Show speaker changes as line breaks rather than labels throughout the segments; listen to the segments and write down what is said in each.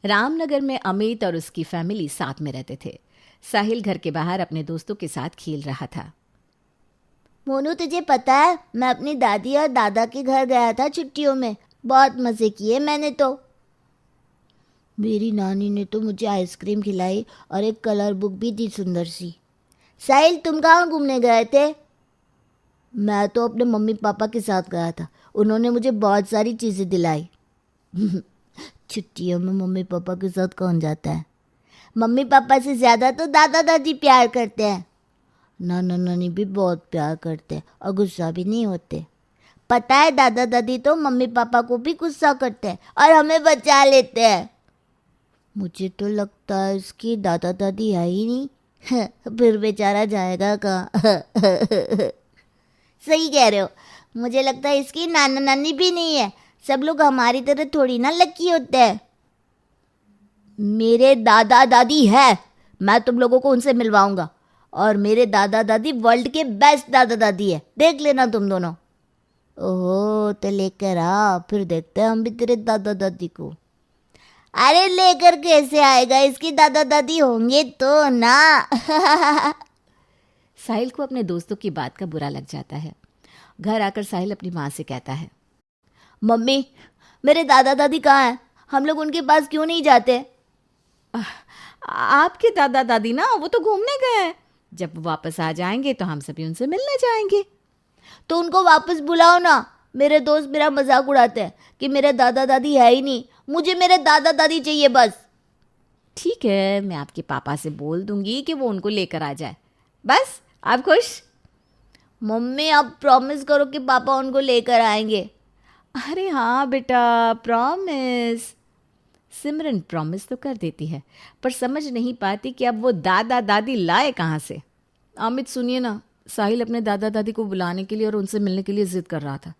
रामनगर में अमित और उसकी फैमिली साथ में रहते थे। साहिल घर के बाहर अपने दोस्तों के साथ खेल रहा था।
मोनू, तुझे पता है मैं अपनी दादी और दादा के घर गया था छुट्टियों में। बहुत मज़े किए मैंने तो। मेरी नानी ने तो मुझे आइसक्रीम खिलाई और एक कलर बुक भी दी सुंदर सी। साहिल, तुम कहाँ घूमने गए थे? मैं तो अपने मम्मी पापा के साथ गया था। उन्होंने मुझे बहुत सारी चीज़ें दिलाई। छुट्टियों में मम्मी पापा के साथ कौन जाता है? मम्मी पापा से ज़्यादा तो दादा दादी प्यार करते हैं। नाना नानी भी बहुत प्यार करते हैं और गुस्सा भी नहीं होते। पता है, दादा दादी तो मम्मी पापा को भी गुस्सा करते हैं और हमें बचा लेते हैं। मुझे तो लगता है इसकी दादा दादी है ही नहीं। फिर बेचारा जाएगा कहाँ? सही कह रहे हो। मुझे लगता है इसकी नाना नानी भी नहीं है। सब लोग हमारी तरह थोड़ी ना लकी होते हैं। मेरे दादा दादी है, मैं तुम लोगों को उनसे मिलवाऊंगा। और मेरे दादा दादी वर्ल्ड के बेस्ट दादा दादी है, देख लेना तुम दोनों। ओहो, तो लेकर आ, फिर देखते हैं हम भी तेरे दादा दादी को। अरे लेकर कैसे आएगा, इसकी दादा दादी होंगे तो ना।
साहिल को अपने दोस्तों की बात का बुरा लग जाता है। घर आकर साहिल अपनी माँ से कहता है,
मम्मी, मेरे दादा दादी कहाँ हैं? हम लोग उनके पास क्यों नहीं जाते?
आपके दादा दादी ना, वो तो घूमने गए हैं। जब वो वापस आ जाएंगे तो हम सभी उनसे मिलने जाएंगे।
तो उनको वापस बुलाओ ना। मेरे दोस्त मेरा मजाक उड़ाते हैं कि मेरे दादा दादी है ही नहीं। मुझे मेरे दादा दादी चाहिए बस।
ठीक है, मैं आपके पापा से बोल दूंगी कि वो उनको लेकर आ जाए। बस आप खुश?
मम्मी, आप प्रॉमिस करो कि पापा उनको लेकर आएंगे।
अरे हाँ बेटा, प्रॉमिस। सिमरन प्रॉमिस तो कर देती है, पर समझ नहीं पाती कि अब वो दादा दादी लाए कहाँ से। अमित, सुनिए ना, साहिल अपने दादा दादी को बुलाने के लिए और उनसे मिलने के लिए ज़िद कर रहा था।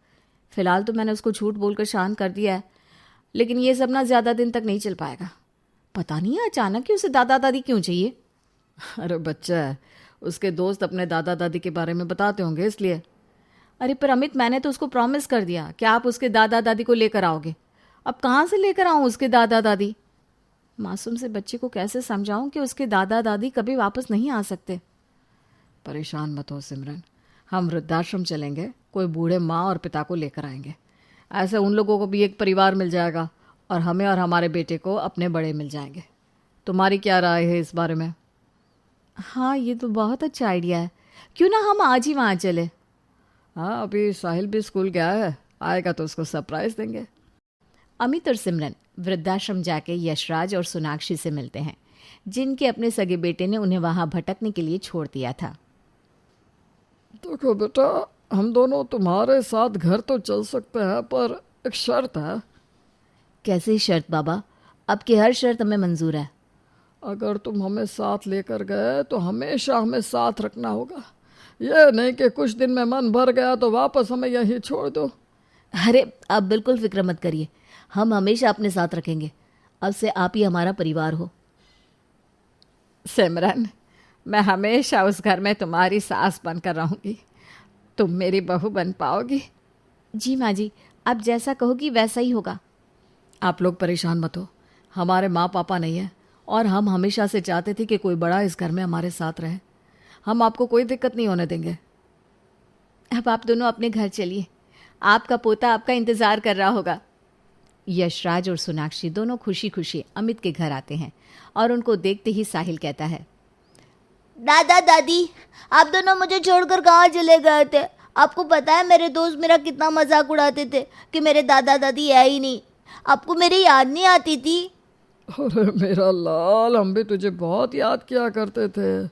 फिलहाल तो मैंने उसको झूठ बोलकर शांत कर दिया है, लेकिन ये सब ना ज़्यादा दिन तक नहीं चल पाएगा। पता नहीं है अचानक कि उसे दादा दादी क्यों चाहिए। अरे बच्चा है, उसके दोस्त अपने दादा दादी के बारे में बताते होंगे इसलिए। अरे पर अमित, मैंने तो उसको प्रॉमिस कर दिया कि आप उसके दादा दादी को लेकर आओगे। अब कहाँ से लेकर आऊँ उसके दादा दादी? मासूम से बच्चे को कैसे समझाऊं कि उसके दादा दादी कभी वापस नहीं आ सकते। परेशान मत हो सिमरन, हम वृद्धाश्रम चलेंगे, कोई बूढ़े माँ और पिता को लेकर आएंगे। ऐसे उन लोगों को भी एक परिवार मिल जाएगा और हमें और हमारे बेटे को अपने बड़े मिल जाएंगे। तुम्हारी क्या राय है इस बारे में? हाँ, ये तो बहुत अच्छा आइडिया है। क्यों ना हम आज ही वहाँ चले? हाँ, अभी साहिल भी स्कूल गया है, आएगा तो उसको सरप्राइज देंगे। अमित और सिमरन वृद्धाश्रम जाके यशराज और सोनाक्षी से मिलते हैं, जिनके अपने सगे बेटे ने उन्हें वहां भटकने के लिए छोड़ दिया था।
देखो बेटा, हम दोनों तुम्हारे साथ घर तो चल सकते हैं, पर एक शर्त है।
कैसी शर्त बाबा? आपकी हर शर्त हमें मंजूर है।
अगर तुम हमें साथ लेकर गए तो हमेशा हमें साथ रखना होगा। ये नहीं कि कुछ दिन में मन भर गया तो वापस हमें यहीं छोड़ दो।
अरे, आप बिल्कुल फिक्र मत करिए, हम हमेशा अपने साथ रखेंगे। अब से आप ही हमारा परिवार हो।
सिमरन, मैं हमेशा उस घर में तुम्हारी सास बनकर रहूंगी। तुम मेरी बहू बन पाओगी? जी माँ जी, आप जैसा कहोगी वैसा ही होगा।
आप लोग परेशान मत हो, हमारे माँ पापा नहीं है और हम हमेशा से चाहते थे कि कोई बड़ा इस घर में हमारे साथ रहे। हम आपको कोई दिक्कत नहीं होने देंगे।
अब आप दोनों अपने घर चलिए, आपका पोता आपका इंतज़ार कर रहा होगा। यशराज और सोनाक्षी दोनों खुशी खुशी अमित के घर आते हैं और उनको देखते ही साहिल कहता है,
दादा दादी, आप दोनों मुझे छोड़कर कहाँ चले गए थे? आपको पता है मेरे दोस्त मेरा कितना मजाक उड़ाते थे कि मेरे दादा दादी है ही नहीं। आपको मेरी याद नहीं आती थी?
अरे मेरा लाल, हम भी तुझे बहुत याद किया करते थे,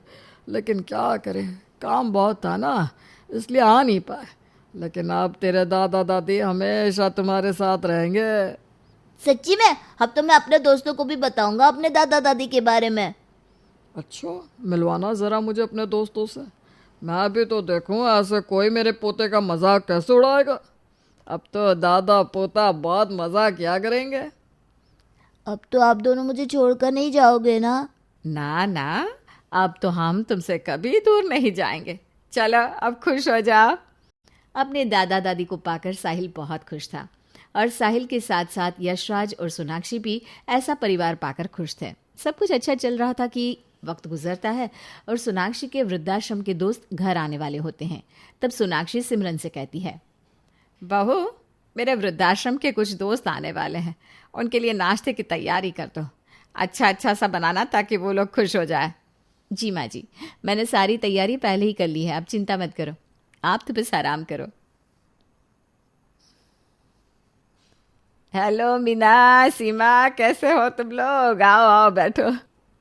लेकिन क्या करें, काम बहुत था ना, इसलिए आ नहीं पाए। लेकिन अब तेरे दादा दादी हमेशा तुम्हारे साथ रहेंगे।
सच्ची में? अब तो मैं अपने दोस्तों को भी बताऊंगा अपने दादा दादी के बारे में।
अच्छा, मिलवाना ज़रा मुझे अपने दोस्तों से, मैं भी तो देखूं ऐसे कोई मेरे पोते का मजाक कैसे उड़ाएगा। अब तो दादा पोता बहुत मजाक किया करेंगे।
अब तो आप दोनों मुझे छोड़कर नहीं जाओगे ना?
ना ना, अब तो हम तुमसे कभी दूर नहीं जाएंगे। चलो अब खुश हो जाओ। अपने दादा दादी को पाकर साहिल बहुत खुश था। और साहिल के साथ साथ यशराज और सोनाक्षी भी ऐसा परिवार पाकर खुश थे। सब कुछ अच्छा चल रहा था कि वक्त गुजरता है और सोनाक्षी के वृद्धाश्रम के दोस्त घर आने वाले होते हैं। तब सोनाक्षी सिमरन से कहती है, बहू, मेरे वृद्धाश्रम के कुछ दोस्त आने वाले हैं, उनके लिए नाश्ते की तैयारी कर दो। अच्छा अच्छा सा बनाना ताकि वो लोग खुश हो जाए। जी माँ जी, मैंने सारी तैयारी पहले ही कर ली है, आप चिंता मत करो, आप तो बस आराम करो। हेलो मीना, सीमा, कैसे हो तुम लोग? आओ आओ बैठो,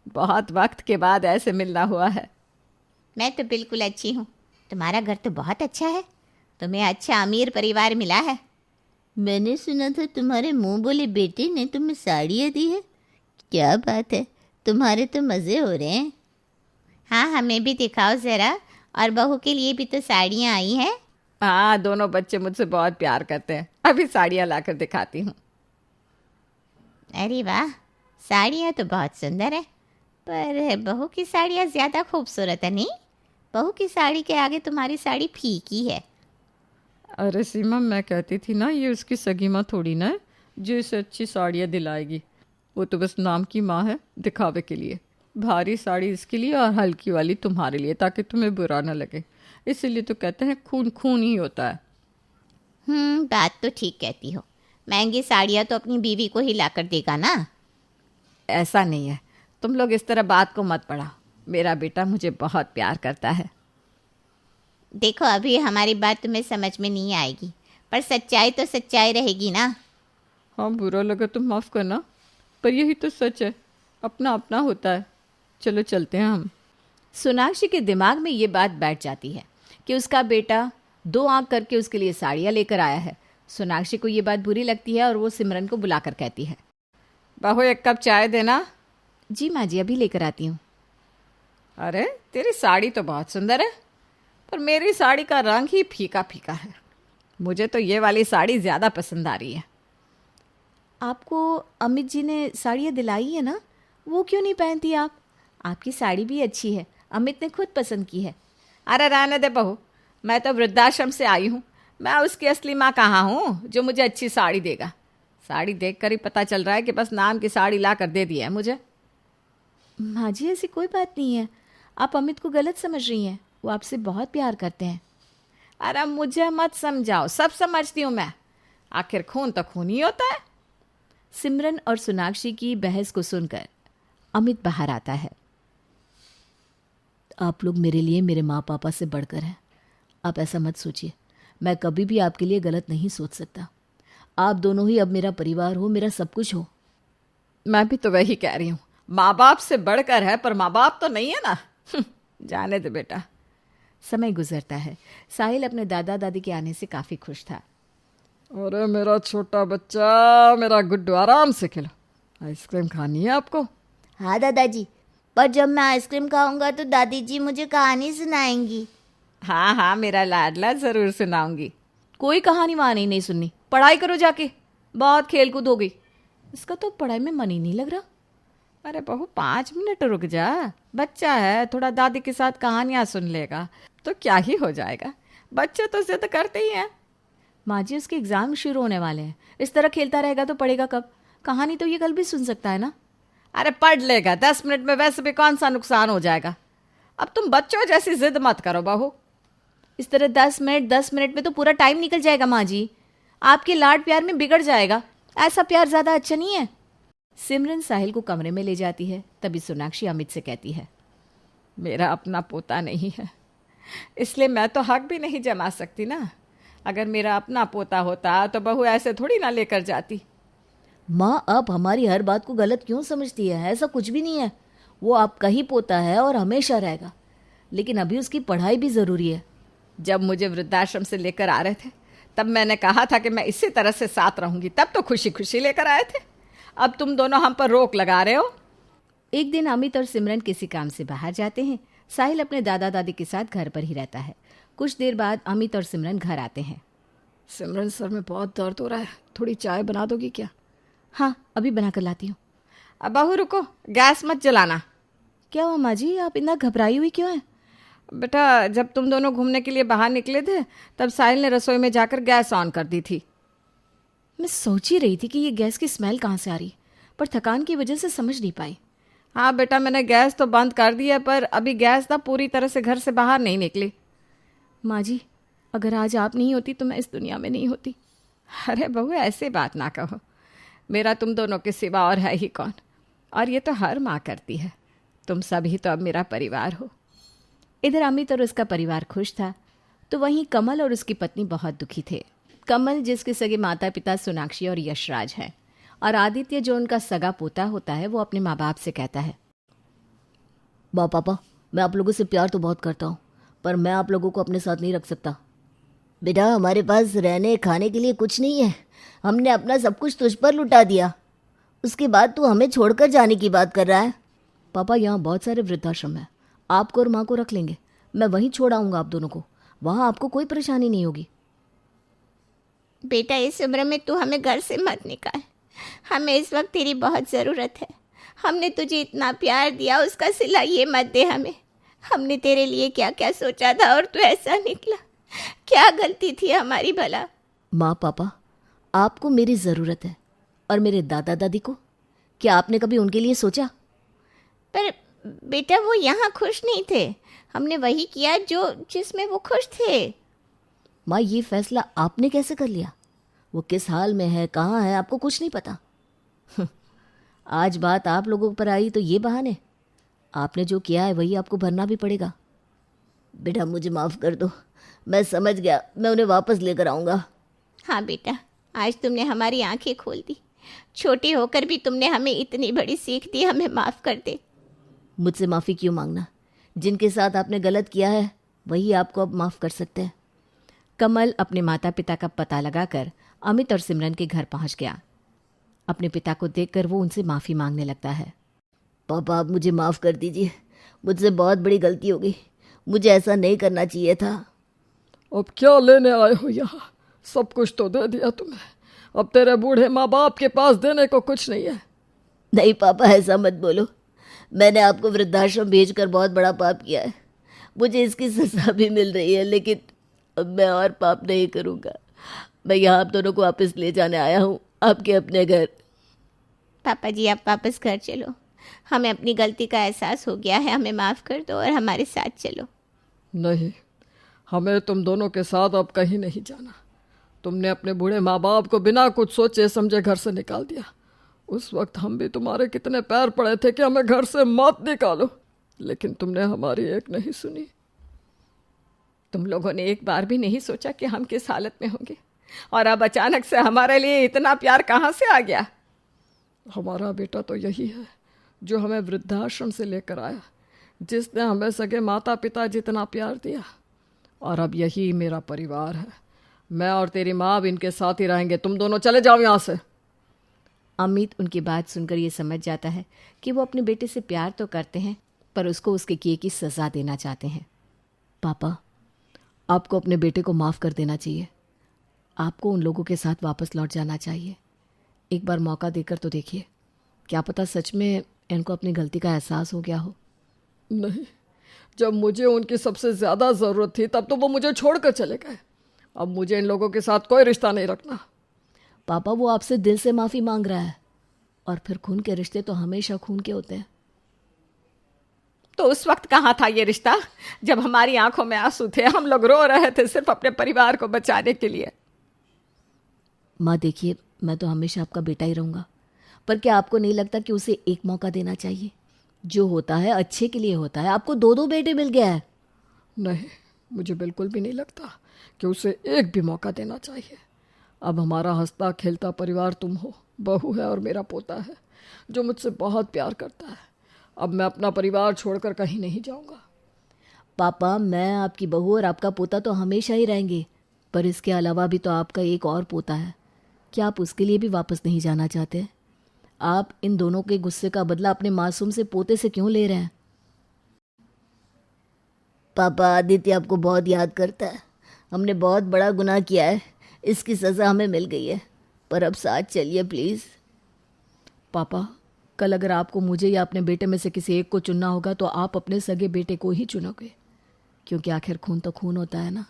बहुत वक्त के बाद ऐसे मिलना हुआ है।
मैं तो बिल्कुल अच्छी हूँ। तुम्हारा घर तो बहुत अच्छा है, तुम्हें अच्छा अमीर परिवार मिला है। मैंने सुना था तुम्हारे मुंह बोले बेटे ने तुम्हें साड़ियाँ दी है। क्या बात है, तुम्हारे तो मज़े हो रहे हैं। हाँ, हमें भी दिखाओ ज़रा, और बहू के लिए भी तो साड़ियाँ आई हैं।
हाँ, दोनों बच्चे मुझसे बहुत प्यार करते हैं, अभी साड़ियाँ लाकर दिखाती हूँ।
अरे वाह, साड़ियाँ तो बहुत सुंदर है, पर बहू की साड़ियाँ ज़्यादा खूबसूरत है नहीं? बहू की साड़ी के आगे तुम्हारी साड़ी फीकी है।
अरे सीमा, मैं कहती थी ना, ये उसकी सगी माँ थोड़ी ना है जो इसे अच्छी साड़ियाँ दिलाएगी। वो तो बस नाम की माँ है, दिखावे के लिए। भारी साड़ी इसके लिए और हल्की वाली तुम्हारे लिए, ताकि तुम्हें बुरा ना लगे। इसीलिए तो कहते हैं खून खून ही होता है।
बात तो ठीक कहती हो। महंगी साड़ियाँ तो अपनी बीवी को ही लाकर देगा ना।
ऐसा नहीं है, तुम लोग इस तरह बात को मत बढ़ाओ। मेरा बेटा मुझे बहुत प्यार करता है।
देखो, अभी हमारी बात तुम्हें समझ में नहीं आएगी, पर सच्चाई तो सच्चाई रहेगी ना।
हाँ, बुरा लगा तो माफ़ करना, पर यही तो सच है, अपना अपना होता है। चलो चलते हैं हम।
सोनाक्षी के दिमाग में ये बात बैठ जाती है कि उसका बेटा 2 आंख करके उसके लिए साड़ियाँ लेकर आया है। सोनाक्षी को ये बात बुरी लगती है और वो सिमरन को बुलाकर कहती है, बहू, 1 कप चाय देना। जी माँ जी, अभी लेकर आती हूँ। अरे, तेरी साड़ी तो बहुत सुंदर है, पर मेरी साड़ी का रंग ही फीका फीका है। मुझे तो ये वाली साड़ी ज़्यादा पसंद आ रही है। आपको अमित जी ने साड़ियाँ दिलाई है ना, वो क्यों नहीं पहनती आप? आपकी साड़ी भी अच्छी है, अमित ने खुद पसंद की है। अरे रहने दे बहू, मैं तो वृद्धाश्रम से आई हूँ, मैं उसकी असली माँ कहाँ हूँ जो मुझे अच्छी साड़ी देगा। साड़ी देखकर ही पता चल रहा है कि बस नाम की साड़ी ला कर दे दी है मुझे। माँ जी, ऐसी कोई बात नहीं है, आप अमित को गलत समझ रही हैं, वो आपसे बहुत प्यार करते हैं। अरे मुझे मत समझाओ, सब समझती हूँ मैं, आखिर खून तो खून ही होता है। सिमरन और सोनाक्षी की बहस को सुनकर अमित बाहर आता है। आप लोग मेरे लिए मेरे माँ पापा से बढ़कर हैं, आप ऐसा मत सोचिए। मैं कभी भी आपके लिए गलत नहीं सोच सकता। आप दोनों ही अब मेरा परिवार हो, मेरा सब कुछ हो। मैं भी तो वही कह रही हूँ, माँ बाप से बढ़कर है, पर माँ बाप तो नहीं है ना। जाने दे बेटा। समय गुजरता है। साहिल अपने दादा दादी के आने से काफ़ी खुश था।
अरे मेरा छोटा बच्चा, मेरा गुड्डू, आराम से खिलो। आइसक्रीम खानी है आपको?
हाँ दादाजी, पर जब मैं आइसक्रीम खाऊंगा तो दादी जी मुझे कहानी सुनाएंगी।
हाँ हाँ, मेरा लाडला, ज़रूर सुनाऊंगी। कोई कहानी वहानी नहीं सुननी, पढ़ाई करो जाके, बहुत खेल कूद हो गई। इसका तो पढ़ाई में मन ही नहीं लग रहा। अरे बहू, 5 मिनट रुक जा, बच्चा है, थोड़ा दादी के साथ कहानियाँ सुन लेगा तो क्या ही हो जाएगा। बच्चे तो जिद करते ही हैं। माँ जी, उसके एग्ज़ाम शुरू होने वाले हैं, इस तरह खेलता रहेगा तो पढ़ेगा कब? कहानी तो ये कल भी सुन सकता है ना। अरे पढ़ लेगा, 10 मिनट में वैसे भी कौन सा नुकसान हो जाएगा। अब तुम बच्चों जैसी जिद मत करो बहू। इस तरह 10 मिनट में तो पूरा टाइम निकल जाएगा माँ जी, आपके लाड प्यार में बिगड़ जाएगा। ऐसा प्यार ज़्यादा अच्छा नहीं है। सिमरन साहिल को कमरे में ले जाती है। तभी सोनाक्षी अमित से कहती है, मेरा अपना पोता नहीं है, इसलिए मैं तो हक भी नहीं जमा सकती ना। अगर मेरा अपना पोता होता तो बहू ऐसे थोड़ी ना लेकर जाती। माँ, आप हमारी हर बात को गलत क्यों समझती है? ऐसा कुछ भी नहीं है, वो आपका ही पोता है और हमेशा रहेगा। लेकिन अभी उसकी पढ़ाई भी ज़रूरी है। जब मुझे वृद्धाश्रम से लेकर आ रहे थे तब मैंने कहा था कि मैं इसी तरह से साथ रहूंगी, तब तो खुशी खुशी लेकर आए थे। अब तुम दोनों हम पर रोक लगा रहे हो। एक दिन अमित और सिमरन किसी काम से बाहर जाते हैं। साहिल अपने दादा दादी के साथ घर पर ही रहता है। कुछ देर बाद अमित और सिमरन घर आते हैं।
सिमरन, सर में बहुत दर्द हो रहा है, थोड़ी चाय बना दोगी क्या?
हाँ, अभी बना कर लाती हूँ। अब बहू रुको, गैस मत जलाना। क्या हुआ माँ जी, आप इतना घबराई हुई क्यों हैं? बेटा, जब तुम दोनों घूमने के लिए बाहर निकले थे तब साहिल ने रसोई में जाकर गैस ऑन कर दी थी। मैं सोच ही रही थी कि ये गैस की स्मेल कहाँ से आ रही, पर थकान की वजह से समझ नहीं पाई। हाँ बेटा, मैंने गैस तो बंद कर दी है, पर अभी गैस ना पूरी तरह से घर से बाहर नहीं निकली। माँ जी, अगर आज आप नहीं होती तो मैं इस दुनिया में नहीं होती। अरे बहू, ऐसे बात ना कहो। मेरा तुम दोनों के सिवा और है ही कौन? और ये तो हर माँ करती है। तुम सभी तो अब मेरा परिवार हो। इधर अमित और उसका परिवार खुश था, तो वहीं कमल और उसकी पत्नी बहुत दुखी थे। कमल, जिसके सगे माता पिता सोनाक्षी और यशराज हैं, और आदित्य, जो उनका सगा पोता होता है, वो अपने माँ बाप से कहता है,
माँ पापा, मैं आप लोगों से प्यार तो बहुत करता हूँ, पर मैं आप लोगों को अपने साथ नहीं रख सकता। बेटा, हमारे पास रहने खाने के लिए कुछ नहीं है। हमने अपना सब कुछ तुझ पर लुटा दिया, उसके बाद तू हमें छोड़कर जाने की बात कर रहा है।
पापा, यहाँ बहुत सारे वृद्धाश्रम हैं, आपको और माँ को रख लेंगे। मैं वहीं छोड़ आऊँगा आप दोनों को, वहाँ आपको कोई परेशानी नहीं होगी।
बेटा, इस उम्र में तू हमें घर से मत निकाल, हमें इस वक्त तेरी बहुत ज़रूरत है। हमने तुझे इतना प्यार दिया, उसका सिला ये मत दे हमें। हमने तेरे लिए क्या क्या सोचा था और तू ऐसा निकला। क्या गलती थी हमारी भला?
माँ पापा, आपको मेरी ज़रूरत है, और मेरे दादा दादी को, क्या आपने कभी उनके लिए सोचा?
पर बेटा, वो यहाँ खुश नहीं थे। हमने वही किया जिसमें वो खुश थे।
माँ, ये फैसला आपने कैसे कर लिया? वो किस हाल में है, कहाँ है, आपको कुछ नहीं पता? आज बात आप लोगों पर आई तो ये बहाने? आपने जो किया है वही आपको भरना भी पड़ेगा।
बेटा, मुझे माफ़ कर दो, मैं समझ गया, मैं उन्हें वापस लेकर आऊँगा। हाँ बेटा, आज तुमने हमारी आंखें खोल दी। छोटी होकर भी तुमने हमें इतनी बड़ी सीख दी, हमें माफ़ कर दे।
मुझसे माफ़ी क्यों मांगना? जिनके साथ आपने गलत किया है वही आपको अब माफ़ कर सकते हैं। कमल अपने माता पिता का पता लगाकर अमित और सिमरन के घर पहुंच गया। अपने पिता को देखकर वो उनसे माफ़ी मांगने लगता है।
पापा, आप मुझे माफ़ कर दीजिए, मुझसे बहुत बड़ी गलती हो गई, मुझे ऐसा नहीं करना चाहिए था।
अब क्या लेने आए हो यहाँ? सब कुछ तो दे दिया तुम्हें, अब तेरे बूढ़े माँ बाप के पास देने को कुछ नहीं है।
नहीं पापा, ऐसा मत बोलो। मैंने आपको वृद्धाश्रम भेजकर बहुत बड़ा पाप किया है, मुझे इसकी सज़ा भी मिल रही है, लेकिन अब मैं और पाप नहीं करूँगा। मैं यहाँ आप दोनों को वापस ले जाने आया हूँ, आपके अपने घर। पापा जी, आप वापस घर चलो, हमें अपनी गलती का एहसास हो गया है, हमें माफ़ कर दो और हमारे साथ चलो।
नहीं, हमें तुम दोनों के साथ अब कहीं नहीं जाना। तुमने अपने बूढ़े माँ बाप को बिना कुछ सोचे समझे घर से निकाल दिया। उस वक्त हम भी तुम्हारे कितने पैर पड़े थे कि हमें घर से मत निकालो, लेकिन तुमने हमारी एक नहीं सुनी।
तुम लोगों ने एक बार भी नहीं सोचा कि हम किस हालत में होंगे, और अब अचानक से हमारे लिए इतना प्यार कहाँ से आ गया?
हमारा बेटा तो यही है जो हमें वृद्धाश्रम से लेकर आया, जिसने हमें सगे माता पिता जितना प्यार दिया, और अब यही मेरा परिवार है। मैं और तेरी माँ अब इनके साथ ही रहेंगे। तुम दोनों चले जाओ यहाँ से।
अमित उनकी बात सुनकर ये समझ जाता है कि वो अपने बेटे से प्यार तो करते हैं, पर उसको उसके किए की सज़ा देना चाहते हैं।
पापा, आपको अपने बेटे को माफ़ कर देना चाहिए। आपको उन लोगों के साथ वापस लौट जाना चाहिए। एक बार मौका देकर तो देखिए, क्या पता सच में इनको अपनी गलती का एहसास हो गया हो। नहीं, जब मुझे उनकी सबसे ज़्यादा ज़रूरत थी तब तो वो मुझे छोड़कर चले गए। अब मुझे इन लोगों के साथ कोई रिश्ता नहीं रखना।
पापा, वो आपसे दिल से माफ़ी मांग रहा है, और फिर खून के रिश्ते तो हमेशा खून के होते हैं। तो उस वक्त कहाँ था ये रिश्ता, जब हमारी आंखों में आंसू थे, हम लोग रो रहे थे सिर्फ अपने परिवार को बचाने के लिए?
माँ देखिए, मैं तो हमेशा आपका बेटा ही रहूँगा, पर क्या आपको नहीं लगता कि उसे एक मौका देना चाहिए? जो होता है अच्छे के लिए होता है। आपको दो दो बेटे मिल गया है।
नहीं, मुझे बिल्कुल भी नहीं लगता कि उसे एक भी मौका देना चाहिए। अब हमारा हंसता खेलता परिवार तुम हो, बहू है और मेरा पोता है जो मुझसे बहुत प्यार करता है। अब मैं अपना परिवार छोड़कर कहीं नहीं जाऊंगा।
पापा, मैं आपकी बहू और आपका पोता तो हमेशा ही रहेंगे, पर इसके अलावा भी तो आपका एक और पोता है। क्या आप उसके लिए भी वापस नहीं जाना चाहते? आप इन दोनों के गुस्से का बदला अपने मासूम से पोते से क्यों ले रहे हैं? पापा, आदित्य आपको बहुत याद करता है। हमने बहुत बड़ा गुनाह किया है, इसकी सज़ा हमें मिल गई है, पर अब साथ चलिए प्लीज़।
पापा, कल अगर आपको मुझे या अपने बेटे में से किसी एक को चुनना होगा तो आप अपने सगे बेटे को ही चुनोगे, क्योंकि आखिर खून तो खून होता है ना।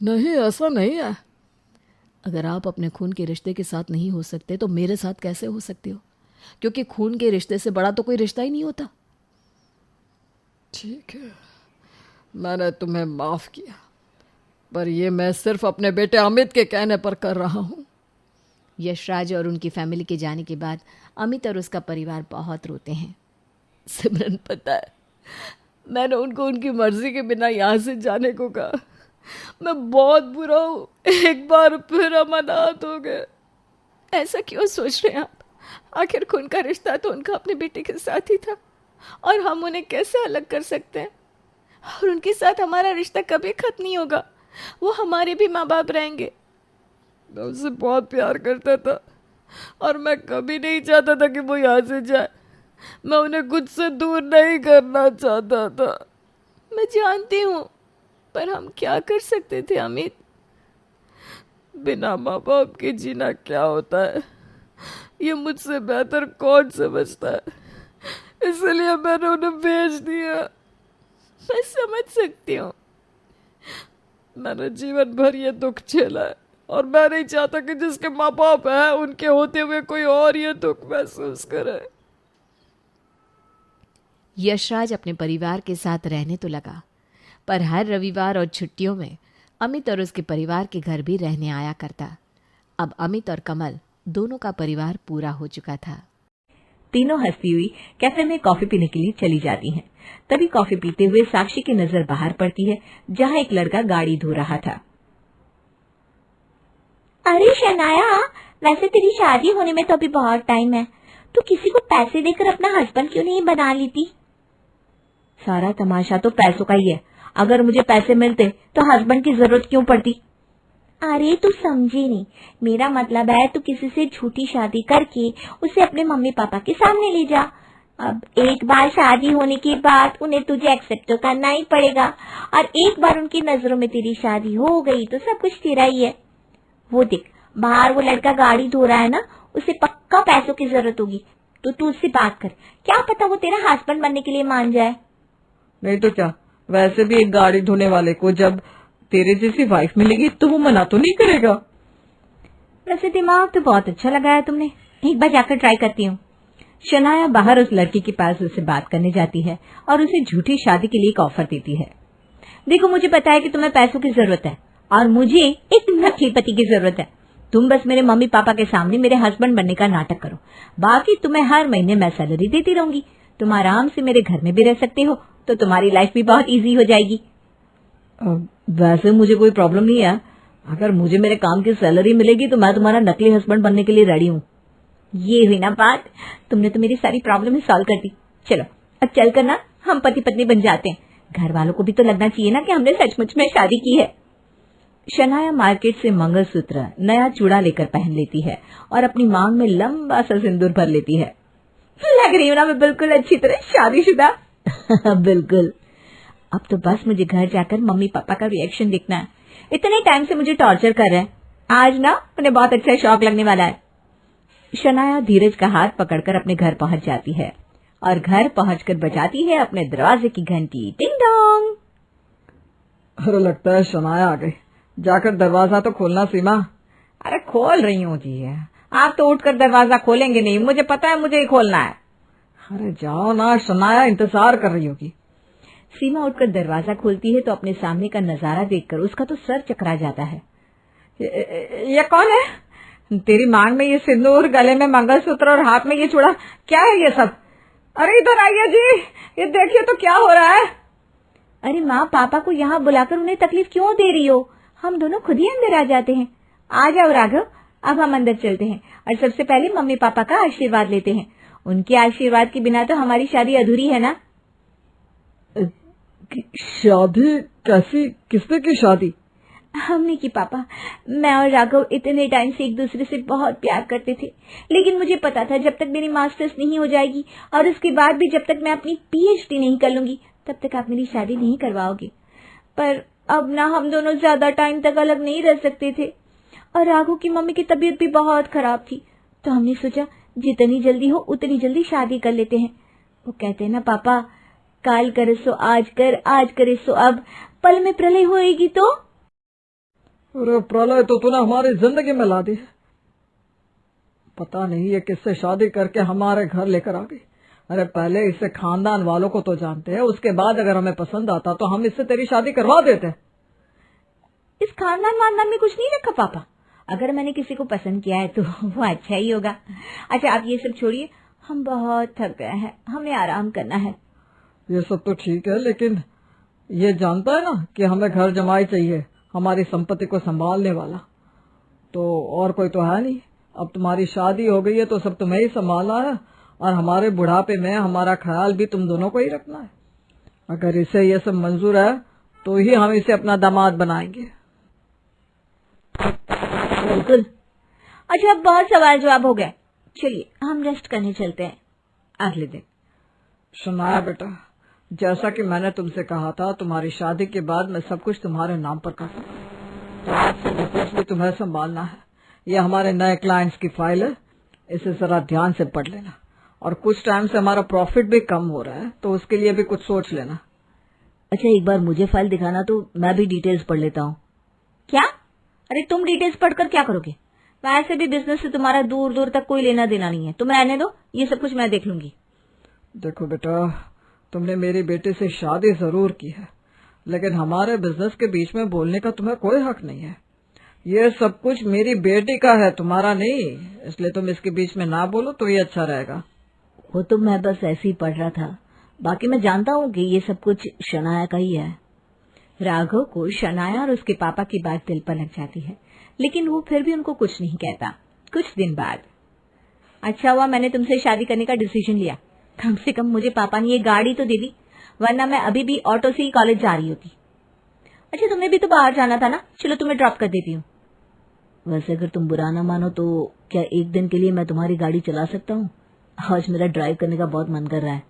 नहीं, ऐसा नहीं है।
अगर आप अपने खून के रिश्ते के साथ नहीं हो सकते तो मेरे साथ कैसे हो सकते हो? क्योंकि खून के रिश्ते से बड़ा तो कोई रिश्ता ही नहीं होता।
ठीक है, मैंने तुम्हें माफ किया, पर ये मैं सिर्फ अपने बेटे अमित के कहने पर कर रहा हूँ।
यशराज और उनकी फैमिली के जाने के बाद अमित और उसका परिवार बहुत रोते हैं। सिमरन, पता है, मैंने उनको उनकी मर्जी के बिना यहाँ से जाने को कहा। मैं बहुत बुरा हूँ, एक बार फिर हम अनाथ हो गए। ऐसा क्यों सोच रहे हैं आप? आखिर खून का रिश्ता तो उनका अपने बेटे के साथ ही था, और हम उन्हें कैसे अलग कर सकते हैं? और उनके साथ हमारा रिश्ता कभी खत्म नहीं होगा। वो हमारे भी माँ बाप रहेंगे।
मैं उससे बहुत प्यार करता था और मैं कभी नहीं चाहता था कि वो यहाँ से जाए। मैं उन्हें खुद से दूर नहीं करना चाहता था।
मैं जानती हूँ, पर हम क्या कर सकते थे अमित?
बिना माँ बाप के जीना क्या होता है, ये मुझसे बेहतर कौन समझता है। इसलिए मैंने उन्हें भेज दिया।
मैं समझ सकती हूँ।
मैंने जीवन भर ये दुख झेला है और मैं नहीं चाहता कि जिसके माँ बाप हैं उनके होते हुए कोई और ये दुख महसूस करे।
यशराज अपने परिवार के साथ रहने तो लगा, पर हर रविवार और छुट्टियों में अमित और उसके परिवार के घर भी रहने आया करता। अब अमित और कमल दोनों का परिवार पूरा हो चुका था।
तीनों हंसती हुई कैफे में कॉफी पीने के लिए चली जाती हैं। तभी कॉफी पीते हुए साक्षी की नजर बाहर पड़ती है, जहाँ एक लड़का गाड़ी धो रहा था।
अरे शनाया, वैसे तेरी शादी होने में तो अभी बहुत टाइम है, तू किसी को पैसे देकर अपना हस्बैंड क्यों नहीं बना लेती?
सारा तमाशा तो पैसों का ही है। अगर मुझे पैसे मिलते तो हस्बैंड की जरूरत क्यों पड़ती?
अरे तू समझी नहीं, मेरा मतलब है तू किसी से झूठी शादी करके उसे अपने मम्मी पापा के सामने ले जा। अब एक बार शादी होने के बाद उन्हें तुझे एक्सेप्ट तो करना ही पड़ेगा, और एक बार उनकी नजरों में तेरी शादी हो गई तो सब कुछ तेरा ही है। वो देख, बाहर वो लड़का गाड़ी धो रहा है ना, उसे पक्का पैसों की जरूरत होगी, तो तू उससे बात कर, क्या पता वो तेरा हस्बैंड बनने के लिए मान जाए।
नहीं तो क्या, वैसे भी एक गाड़ी धोने वाले को जब तेरे जैसी वाइफ मिलेगी तो वो मना तो नहीं करेगा।
वैसे दिमाग तो बहुत अच्छा लगाया तुमने, एक बार जाकर ट्राई करती हूँ। शनाया बाहर उस लड़के के पास उससे बात करने जाती है और उसे झूठी शादी के लिए एक ऑफर देती है। देखो, मुझे पता है कि तुम्हें पैसों की जरूरत है और मुझे एक नकली पति की जरूरत है। तुम बस मेरे मम्मी पापा के सामने मेरे हस्बैंड बनने का नाटक करो, बाकी तुम्हें हर महीने मैं सैलरी देती रहूंगी। तुम आराम से मेरे घर में भी रह सकते हो, तो तुम्हारी लाइफ भी बहुत इजी हो जाएगी।
वैसे मुझे कोई प्रॉब्लम नहीं है, अगर मुझे मेरे काम की सैलरी मिलेगी तो मैं तुम्हारा नकली हस्बैंड बनने के लिए रेडी हूँ।
ये हुई ना बात, तुमने तो मेरी सारी प्रॉब्लम ही सॉल्व कर दी। चलो अब चल कर ना हम पति पत्नी बन जाते हैं, घर वालों को भी तो लगना चाहिए ना कि हमने सचमुच में शादी की है। शनाया मार्केट से मंगलसूत्र, नया चूड़ा लेकर पहन लेती है और अपनी मांग में लंबा सा सिंदूर भर लेती है। लग रही हूँ ना मैं बिल्कुल अच्छी तरह शादीशुदा। बिल्कुल। अब तो बस मुझे घर जाकर मम्मी पापा का रिएक्शन देखना है। इतने टाइम से मुझे टॉर्चर कर रहे हैं, आज ना उन्हें बहुत अच्छा शौक लगने वाला है। शनाया धीरज का हाथ पकड़कर अपने घर पहुंच जाती है और घर पहुंचकर बजाती है अपने दरवाजे की घंटी, टिंग डोंग।
अरे लगता है शनाया आ गई, जाकर दरवाजा तो खोलना सीमा।
अरे खोल रही हूँ जी, आप तो उठकर दरवाजा खोलेंगे नहीं, मुझे पता है मुझे ही खोलना है।
अरे जाओ ना, शनाया इंतजार कर रही होगी।
सीमा उठकर दरवाजा खोलती है तो अपने सामने का नजारा देखकर उसका तो सर चकरा जाता है।
ये कौन है? तेरी मांग में ये सिंदूर, गले में मंगलसूत्र और हाथ में ये चूड़ा, क्या है ये सब? अरे इधर आइए जी, ये देखिए तो क्या हो रहा है।
अरे माँ, पापा को यहाँ बुलाकर उन्हें तकलीफ क्यों दे रही हो? हम दोनों खुद ही अंदर आ जाते हैं। आ जाओ राघव, अब हम अंदर चलते हैं और सबसे पहले मम्मी पापा का आशीर्वाद लेते हैं। उनके आशीर्वाद के बिना तो हमारी शादी अधूरी है ना।
शादी कैसी? किसने की शादी?
हमने की पापा। मैं और राघव इतने टाइम से एक दूसरे से बहुत प्यार करते थे, लेकिन मुझे पता था जब तक मेरी मास्टर्स नहीं हो जाएगी और उसके बाद भी जब तक मैं अपनी पीएचडी नहीं कर लूंगी तब तक आप मेरी शादी नहीं करवाओगे। पर अब ना हम दोनों ज्यादा टाइम तक अलग नहीं रह सकते थे और राघव की मम्मी की तबीयत भी बहुत खराब थी, तो हमने सोचा जितनी जल्दी हो उतनी जल्दी शादी कर लेते हैं। वो कहते हैं ना पापा, काल करे सो आज कर, आज करे सो अब, पल में प्रलय होएगी तो।
अरे प्रलय, तो तूने हमारी जिंदगी में ला दी। पता नहीं ये किससे शादी करके हमारे घर लेकर आ गई। अरे पहले इससे खानदान वालों को तो जानते हैं, उसके बाद अगर हमें पसंद आता तो हम इससे तेरी शादी करवा देते।
इस खानदान वानदान में कुछ नहीं रखा पापा। अगर मैंने किसी को पसंद किया है तो वो अच्छा ही होगा। अच्छा आप ये सब छोड़िए, हम बहुत थक गए हैं, हमें आराम करना है।
ये सब तो ठीक है, लेकिन ये जानता है ना कि हमें घर जमाई चाहिए, हमारी संपत्ति को संभालने वाला। तो और कोई तो है नहीं। अब तुम्हारी शादी हो गई है तो सब तुम्हें ही संभालना है, और हमारे बुढ़ापे में हमारा ख्याल भी तुम दोनों को ही रखना है। अगर इसे ये सब मंजूर है तो ही हम इसे अपना दामाद बनाएंगे।
बिल्कुल। अच्छा अब बहुत सवाल जवाब हो गए, चलिए हम रेस्ट करने चलते हैं। अगले दिन।
शनाया बेटा, जैसा कि मैंने तुमसे कहा था, तुम्हारी शादी के बाद मैं सब कुछ तुम्हारे नाम पर कर दूंगा। तो आज से बिजनेस भी तुम्हें संभालना है। ये हमारे नए क्लाइंट्स की फाइल है, इसे जरा ध्यान से पढ़ लेना। और कुछ टाइम से हमारा प्रॉफिट भी कम हो रहा है, तो उसके लिए भी कुछ सोच लेना।
अच्छा एक बार मुझे फाइल दिखाना तो मैं भी डिटेल्स पढ़ लेता हूँ।
क्या? अरे तुम डिटेल्स पढ़कर क्या करोगे? वैसे भी बिजनेस से तुम्हारा दूर दूर तक कोई लेना देना नहीं है, तुम रहने दो, ये सब कुछ मैं देख लूंगी।
देखो बेटा, तुमने मेरी बेटी से शादी जरूर की है, लेकिन हमारे बिजनेस के बीच में बोलने का तुम्हें कोई हक नहीं है। ये सब कुछ मेरी बेटी का है, तुम्हारा नहीं, इसलिए तुम इसके बीच में ना बोलो तो ये अच्छा रहेगा।
वो तो मैं बस ऐसे ही पढ़ रहा था, बाकी मैं जानता हूँ कि ये सब कुछ शनाया का ही है।
राघव को शनाया और उसके पापा की बात दिल पर लग जाती है, लेकिन वो फिर भी उनको कुछ नहीं कहता। कुछ दिन बाद। अच्छा हुआ मैंने तुमसे शादी करने का डिसीजन लिया, कम से कम मुझे पापा ने ये गाड़ी तो दे दी, वरना मैं अभी भी ऑटो से ही कॉलेज जा रही होती। अच्छा तुम्हें भी तो बाहर जाना था ना, चलो तुम्हें ड्रॉप कर देती हूँ।
वैसे अगर तुम बुरा ना मानो तो क्या एक दिन के लिए मैं तुम्हारी गाड़ी चला सकता हूँ? आज मेरा ड्राइव करने का बहुत मन कर रहा है।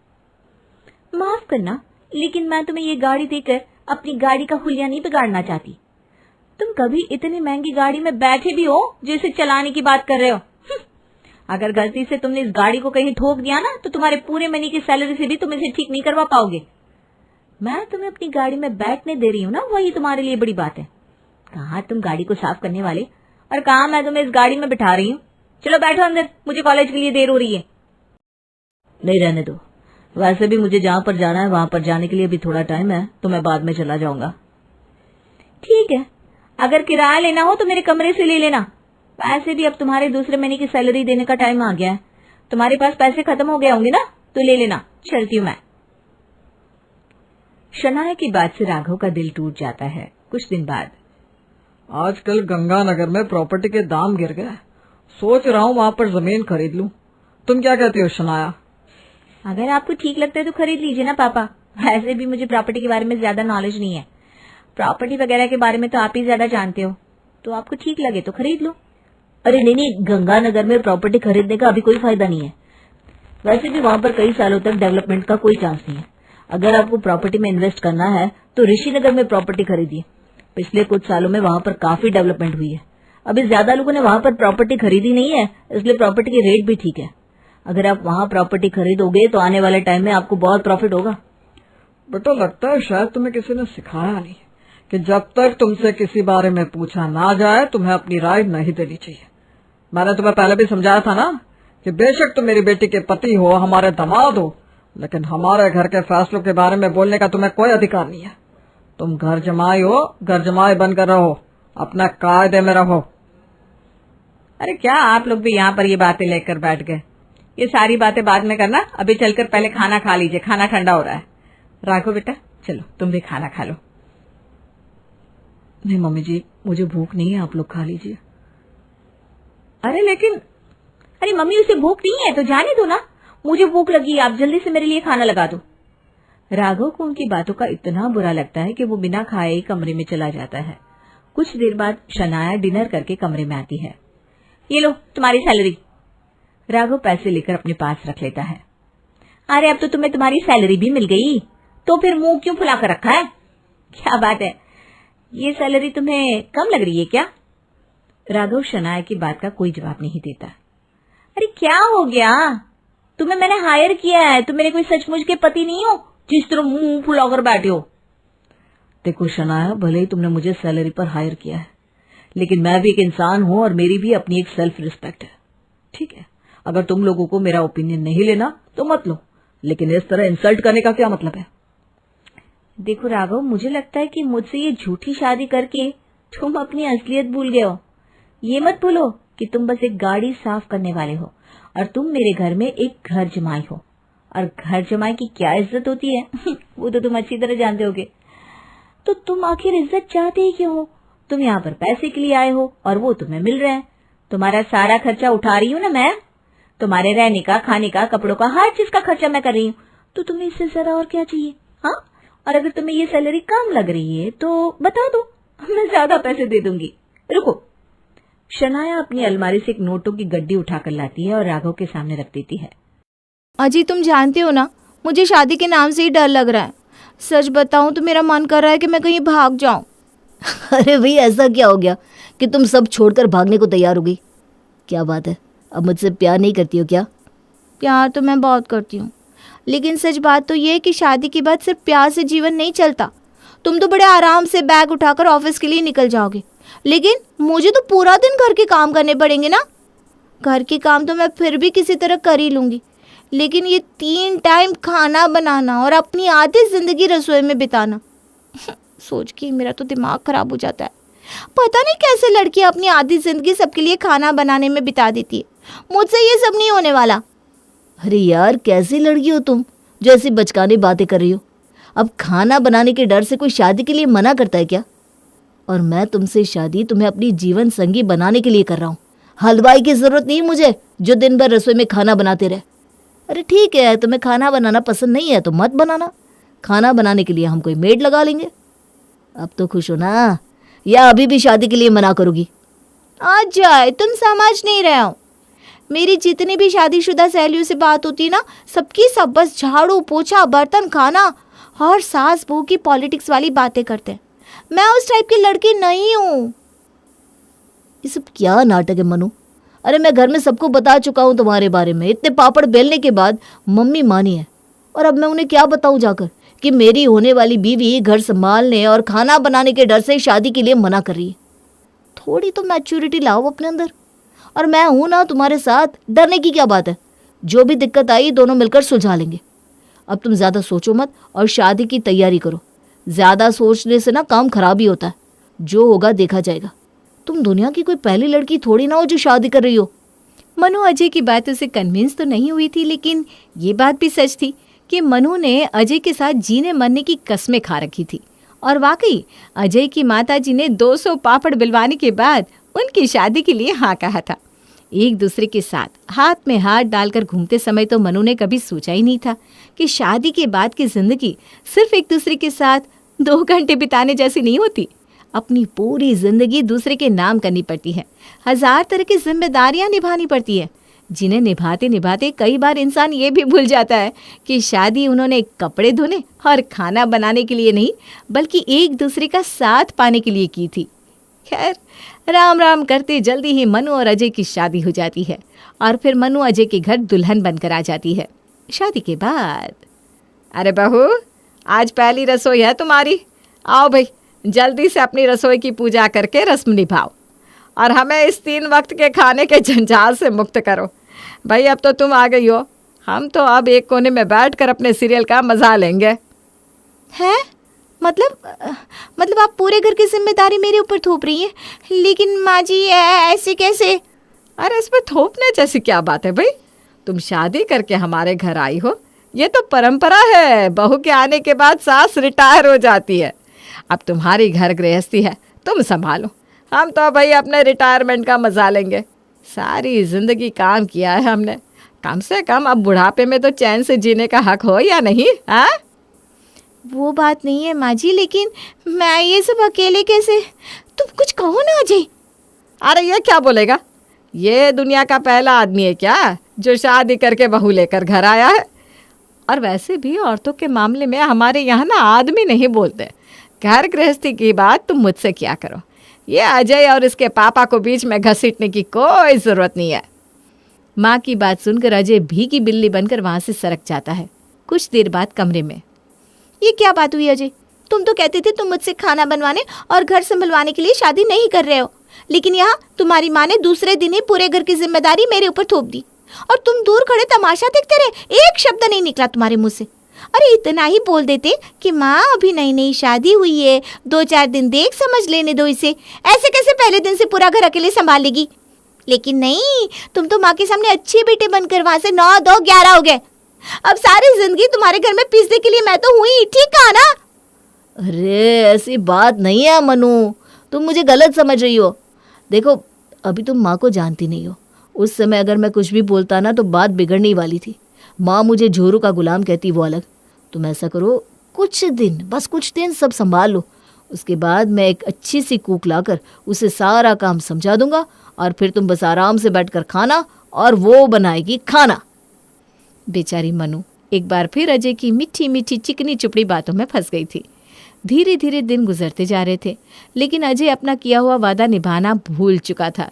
माफ करना, लेकिन मैं तुम्हें ये गाड़ी देकर अपनी गाड़ी का हुलिया नहीं बिगाड़ना चाहती। तुम कभी इतनी महंगी गाड़ी में बैठे भी हो जो इसे चलाने की बात कर रहे हो? अगर गलती से तुमने इस गाड़ी को कहीं ठोक दिया ना तो तुम्हारे पूरे महीने की सैलरी से भी तुम इसे ठीक नहीं करवा पाओगे। मैं तुम्हें अपनी गाड़ी में बैठने दे रही हूँ ना, वही तुम्हारे लिए बड़ी बात है। कहाँ तुम गाड़ी को साफ करने वाले, और कहाँ मैं तुम्हें इस गाड़ी में बिठा रही हूँ। चलो बैठो अंदर, मुझे कॉलेज के लिए देर हो रही है।
नहीं रहने दो, वैसे भी मुझे जहाँ पर जाना है वहां पर जाने के लिए भी थोड़ा टाइम है, तो मैं बाद में चला जाऊंगा।
ठीक है, अगर किराया लेना हो तो मेरे कमरे से ले लेना। वैसे भी अब तुम्हारे दूसरे महीने की सैलरी देने का टाइम आ गया है, तुम्हारे पास पैसे खत्म हो गए होंगे ना, तो ले लेना। चलती हूँ मैं। शनाया की बात से राघव का दिल टूट जाता है। कुछ दिन बाद।
आजकल गंगानगर में प्रॉपर्टी के दाम गिर गए, सोच रहा हूँ वहाँ पर जमीन खरीद लूँ। तुम क्या कहती हो शनाया?
अगर आपको ठीक लगता है तो खरीद लीजिए ना पापा। वैसे भी मुझे प्रॉपर्टी के बारे में ज्यादा नॉलेज नहीं है, प्रॉपर्टी वगैरह के बारे में तो आप ही ज्यादा जानते हो, तो आपको ठीक लगे तो खरीद लो।
अरे नहीं, गंगानगर में प्रॉपर्टी खरीदने का अभी कोई फायदा नहीं है। वैसे भी वहाँ पर कई सालों तक डेवलपमेंट का कोई चांस नहीं है। अगर आपको प्रॉपर्टी में इन्वेस्ट करना है तो ऋषिनगर में प्रॉपर्टी खरीदिए। पिछले कुछ सालों में वहाँ पर काफी डेवलपमेंट हुई है। अभी ज्यादा लोगों ने वहाँ पर प्रॉपर्टी खरीदी नहीं है, इसलिए प्रॉपर्टी के रेट भी ठीक है। अगर आप वहाँ प्रॉपर्टी खरीदोगे तो आने वाले टाइम में आपको बहुत प्रॉफिट होगा।
बेटा लगता है शायद तुम्हें किसी ने सिखाया नहीं कि जब तक तुमसे किसी बारे में पूछा ना जाए तुम्हें अपनी राय नहीं देनी चाहिए। मैंने तुम्हें पहले भी समझाया था ना कि बेशक तुम मेरी बेटी के पति हो, हमारे दामाद हो, लेकिन हमारे घर के फैसलों के बारे में बोलने का तुम्हें कोई अधिकार नहीं है। तुम घर जमाई हो, घर जमाई बनकर रहो, अपना कायदे में रहो।
अरे क्या आप लोग भी यहाँ पर ये बातें लेकर बैठ गए? ये सारी बातें बाद में करना, अभी चलकर पहले खाना खा लीजिए, खाना ठंडा हो रहा है। राघव बेटा चलो तुम भी खाना खा लो।
नहीं मम्मी जी, मुझे भूख नहीं है, आप लोग खा लीजिए।
अरे मम्मी उसे भूख नहीं है तो जाने दो ना, मुझे भूख लगी, आप जल्दी से मेरे लिए खाना लगा दो। राघव को उनकी बातों का इतना बुरा लगता है कि वो बिना खाए ही कमरे में चला जाता है। कुछ देर बाद शनाया डिनर करके कमरे में आती है। ये लो तुम्हारी सैलरी। राघव पैसे लेकर अपने पास रख लेता है। अरे अब तो तुम्हें तुम्हारी सैलरी भी मिल गई, तो फिर मुंह क्यों फुलाकर रखा है? क्या बात है, ये सैलरी तुम्हें कम लग रही है क्या? राघव शनाया की बात का कोई जवाब नहीं देता। अरे क्या हो गया, तुम्हें मैंने हायर किया है, तुम मेरे कोई सचमुच के पति नहीं हो जिस तरह मुंह फुलाकर बैठे हो।
देखो शनाया, भले ही तुमने मुझे सैलरी पर हायर किया है,
लेकिन मैं भी एक इंसान हूं और मेरी भी अपनी एक सेल्फ रिस्पेक्ट है। ठीक है, अगर तुम लोगों को मेरा ओपिनियन नहीं लेना तो मत लो, लेकिन इस तरह इंसल्ट करने का क्या मतलब है?
देखो राघव, मुझे लगता है कि मुझसे ये झूठी शादी करके तुम अपनी असलियत भूल गए हो। ये मत भूलो कि तुम बस एक गाड़ी साफ करने वाले हो और तुम मेरे घर में एक घर जमाई हो। और घर जमाई की क्या इज्जत होती है वो तो तुम अच्छी तरह जानते होगे। तो तुम आखिर इज्जत चाहते ही क्यों हो? तुम यहाँ पर पैसे के लिए आए हो और वो तुम्हें मिल रहे हैं। तुम्हारा सारा खर्चा उठा रही हूँ ना मैं, तुम्हारे रहने का, खाने का, कपड़ों का, हर चीज का खर्चा मैं कर रही हूँ। तो तुम्हें इससे ज्यादा और क्या चाहिए? हाँ, और अगर तुम्हें ये सैलरी कम लग रही है तो बता दो, मैं ज्यादा पैसे दे दूंगी। रुको। शनाया अपनी अलमारी से एक नोटों की गड्डी उठाकर लाती है और राघव के सामने रख देती है।
अजी तुम जानते हो ना, मुझे शादी के नाम से ही डर लग रहा है। सच बताऊं तो मेरा मन कर रहा है कि मैं कहीं भाग जाऊं।
अरे भाई, ऐसा क्या हो गया कि तुम सब छोड़कर भागने को तैयार हो गई? क्या बात है, अब मुझसे प्यार नहीं करती हो क्या?
प्यार तो मैं बहुत करती हूँ, लेकिन सच बात तो ये है कि शादी के बाद सिर्फ प्यार से जीवन नहीं चलता। तुम तो बड़े आराम से बैग उठाकर ऑफिस के लिए निकल जाओगे, लेकिन मुझे तो पूरा दिन घर के काम करने पड़ेंगे ना। घर के काम तो मैं फिर भी किसी तरह कर ही लूँगी, लेकिन ये 3 टाइम खाना बनाना और अपनी आधी जिंदगी रसोई में बिताना सोच के मेरा तो दिमाग खराब हो जाता है। पता नहीं कैसे लड़कियां अपनी आधी जिंदगी सबके लिए खाना बनाने में बिता देती है। मुझसे ये सब नहीं होने वाला।
अरे यार, कैसी लड़की हो तुम जो ऐसी बचकानी बातें कर रही हो? अब खाना बनाने के डर से कोई शादी के लिए मना करता है क्या? और मैं तुमसे शादी तुम्हें अपनी जीवन संगी बनाने के लिए कर रहा हूँ। हलवाई की जरूरत नहीं मुझे जो दिन भर रसोई में खाना बनाते रहे। अरे ठीक है, तुम्हें खाना बनाना पसंद नहीं है तो मत बनाना। खाना बनाने के लिए हम कोई मेड लगा लेंगे। अब तो खुश हो ना, या अभी भी शादी के लिए मना करोगी?
आ जाए, तुम समझ नहीं रहे हो। मेरी जितनी भी शादीशुदा सहेलियों से बात होती है ना, सबकी सब बस झाड़ू पोछा बर्तन खाना और सास बहू की पॉलिटिक्स वाली बातें करते हैं। मैं उस टाइप की लड़की नहीं हूँ।
ये सब क्या नाटक है मनु? अरे मैं घर में सबको बता चुका हूँ तुम्हारे बारे में। इतने पापड़ बेलने के बाद मम्मी मानी है, और अब मैं उन्हें क्या बताऊँ जाकर कि मेरी होने वाली बीवी घर संभालने और खाना बनाने के डर से शादी के लिए मना कर रही है। थोड़ी तो मैच्योरिटी लाओ अपने अंदर। और मैं हूं ना तुम्हारे साथ, डरने की क्या बात है? जो भी दिक्कत आई दोनों मिलकर सुलझा लेंगे। अब तुम ज्यादा सोचो मत और शादी की तैयारी करो। ज्यादा सोचने से ना काम खराब ही होता है। जो होगा देखा जाएगा। तुम दुनिया की कोई पहली लड़की थोड़ी ना हो जो शादी कर रही हो।
मनु अजय की बातों से कन्विंस तो नहीं हुई थी, लेकिन ये बात भी सच थी कि मनु ने अजय के साथ जीने मरने की कस्में खा रखी थी। और वाकई अजय की माताजी ने 200 पापड़ बिलवाने के बाद उनकी शादी के लिए हाँ कहा था। एक दूसरे के साथ हाथ में हाथ डालकर घूमते समय तो मनु ने कभी सोचा ही नहीं था कि शादी के बाद की जिंदगी सिर्फ एक दूसरे के साथ 2 घंटे बिताने जैसी नहीं होती। अपनी पूरी जिंदगी दूसरे के नाम करनी पड़ती है। 1000 तरह की जिम्मेदारियां निभानी पड़ती है, जिन्हें निभाते निभाते कई बार इंसान ये भी भूल जाता है कि शादी उन्होंने कपड़े धोने और खाना बनाने के लिए नहीं, बल्कि एक दूसरे का साथ पाने के लिए की थी। खैर, राम राम करते जल्दी ही मनु और अजय की शादी हो जाती है और फिर मनु अजय के घर दुल्हन बनकर आ जाती है। शादी के बाद, अरे बहू, आज पहली रसोई है तुम्हारी। आओ भाई, जल्दी से अपनी रसोई की पूजा करके रस्म निभाओ और हमें इस 3 वक्त के खाने के जंजाल से मुक्त करो। भाई, अब तो तुम आ गई हो, हम तो अब एक कोने में बैठकर अपने सीरियल का मजा लेंगे।
हैं? मतलब आप पूरे घर की जिम्मेदारी मेरे ऊपर थोप रही हैं? लेकिन माँ जी, ऐसे कैसे?
अरे इसमें थोपने जैसी क्या बात है भाई? तुम शादी करके हमारे घर आई हो, ये तो परंपरा है। बहू के आने के बाद सास रिटायर हो जाती है। अब तुम्हारी घर गृहस्थी है, तुम संभालो। हम तो भाई अपने रिटायरमेंट का मजा लेंगे। सारी जिंदगी काम किया है हमने, कम से कम अब बुढ़ापे में तो चैन से जीने का हक हो या नहीं? हाँ,
वो बात नहीं है माँ जी, लेकिन मैं ये सब अकेले कैसे? तुम कुछ कहो ना अजय।
अरे ये क्या बोलेगा? ये दुनिया का पहला आदमी है क्या जो शादी करके बहू लेकर घर आया है? और वैसे भी औरतों के मामले में हमारे यहाँ ना आदमी नहीं बोलते। घर गृहस्थी की बात तुम मुझसे क्या करो, ये अजय और इसके पापा को बीच में घसीटने की कोई ज़रूरत नहीं है।
माँ की बात सुनकर अजय भीगी बिल्ली बनकर वहाँ से सरक जाता है। कुछ देर बाद कमरे में,
ये क्या बात हुई अजय? तुम तो कहते थे तुम मुझसे खाना बनवाने और घर संभलवाने के लिए शादी नहीं कर रहे हो, लेकिन यहाँ तुम्हारी माँ ने दूसरे दिन ही पूरे घर की जिम्मेदारी मेरे ऊपर थोप दी और तुम दूर खड़े तमाशा देखते रहे। एक शब्द नहीं निकला तुम्हारे मुंह से। अरे इतना ही बोल देते कि माँ अभी नई नई शादी हुई है, 2-4 दिन देख समझ लेने दो इसे, ऐसे कैसे पहले दिन से पूरा घर अकेले संभाल लेगी। लेकिन नहीं, तुम तो माँ के सामने अच्छे बेटे बनकर वहां से 9, 2, 11 हो गए। अब सारी जिंदगी तुम्हारे घर में पीसने के लिए मैं तो हुई, ठीक कहा ना?
अरे ऐसी बात नहीं है मनु, तुम मुझे गलत समझ रही हो। देखो अभी तुम माँ को जानती नहीं हो। उस समय अगर मैं कुछ भी बोलता ना तो बात बिगड़ने ही वाली थी। माँ मुझे झोरू का गुलाम कहती, वो अलग। तुम ऐसा करो, कुछ दिन, बस कुछ दिन सब संभाल लो। उसके बाद मैं एक अच्छी सी कूक लाकर उसे सारा काम समझा दूंगा और फिर तुम बस आराम से बैठकर खाना और वो बनाएगी खाना। बेचारी मनु एक बार फिर अजय की मीठी मीठी चिकनी चुपड़ी बातों में फंस गई थी। धीरे धीरे दिन गुजरते जा रहे थे, लेकिन अजय अपना किया हुआ वादा निभाना भूल चुका था।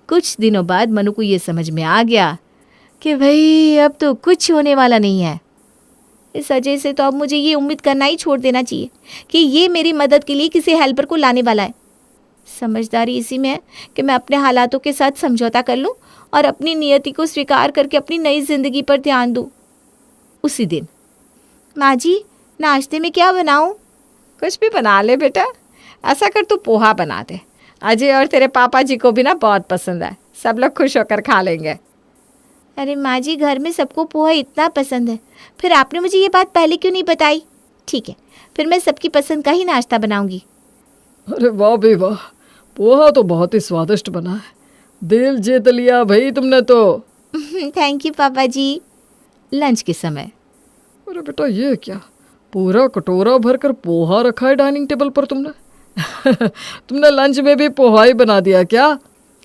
कुछ दिनों बाद मनु को ये समझ में आ गया कि भाई अब तो कुछ होने वाला नहीं है। इस अजय से तो अब मुझे ये उम्मीद करना ही छोड़ देना चाहिए कि ये मेरी मदद के लिए किसी हेल्पर को लाने वाला है। समझदारी इसी में है कि मैं अपने हालातों के साथ समझौता कर लूं और अपनी नियति को स्वीकार करके अपनी नई जिंदगी पर ध्यान दूं। उसी दिन, माँ जी नाश्ते में क्या बनाऊं?
कुछ भी बना ले बेटा। ऐसा कर तू पोहा बना दे, अजय और तेरे पापा जी को भी ना बहुत पसंद है, सब लोग खुश होकर खा लेंगे।
अरे माँ जी, घर में सबको पोहा इतना पसंद है, फिर आपने मुझे ये बात पहले क्यों नहीं बताई? ठीक है, फिर मैं सबकी पसंद का ही नाश्ता बनाऊंगी।
अरे वाह बे वाह, पोहा तो बहुत ही स्वादिष्ट बना है। दिल जीत लिया भाई तुमने तो।
थैंक यू पापा जी।
लंच के समय,
अरे बेटा ये क्या, पूरा कटोरा भरकर पोहा रखा है डाइनिंग टेबल पर तुमने। तुमने लंच में भी पोहा ही बना दिया क्या?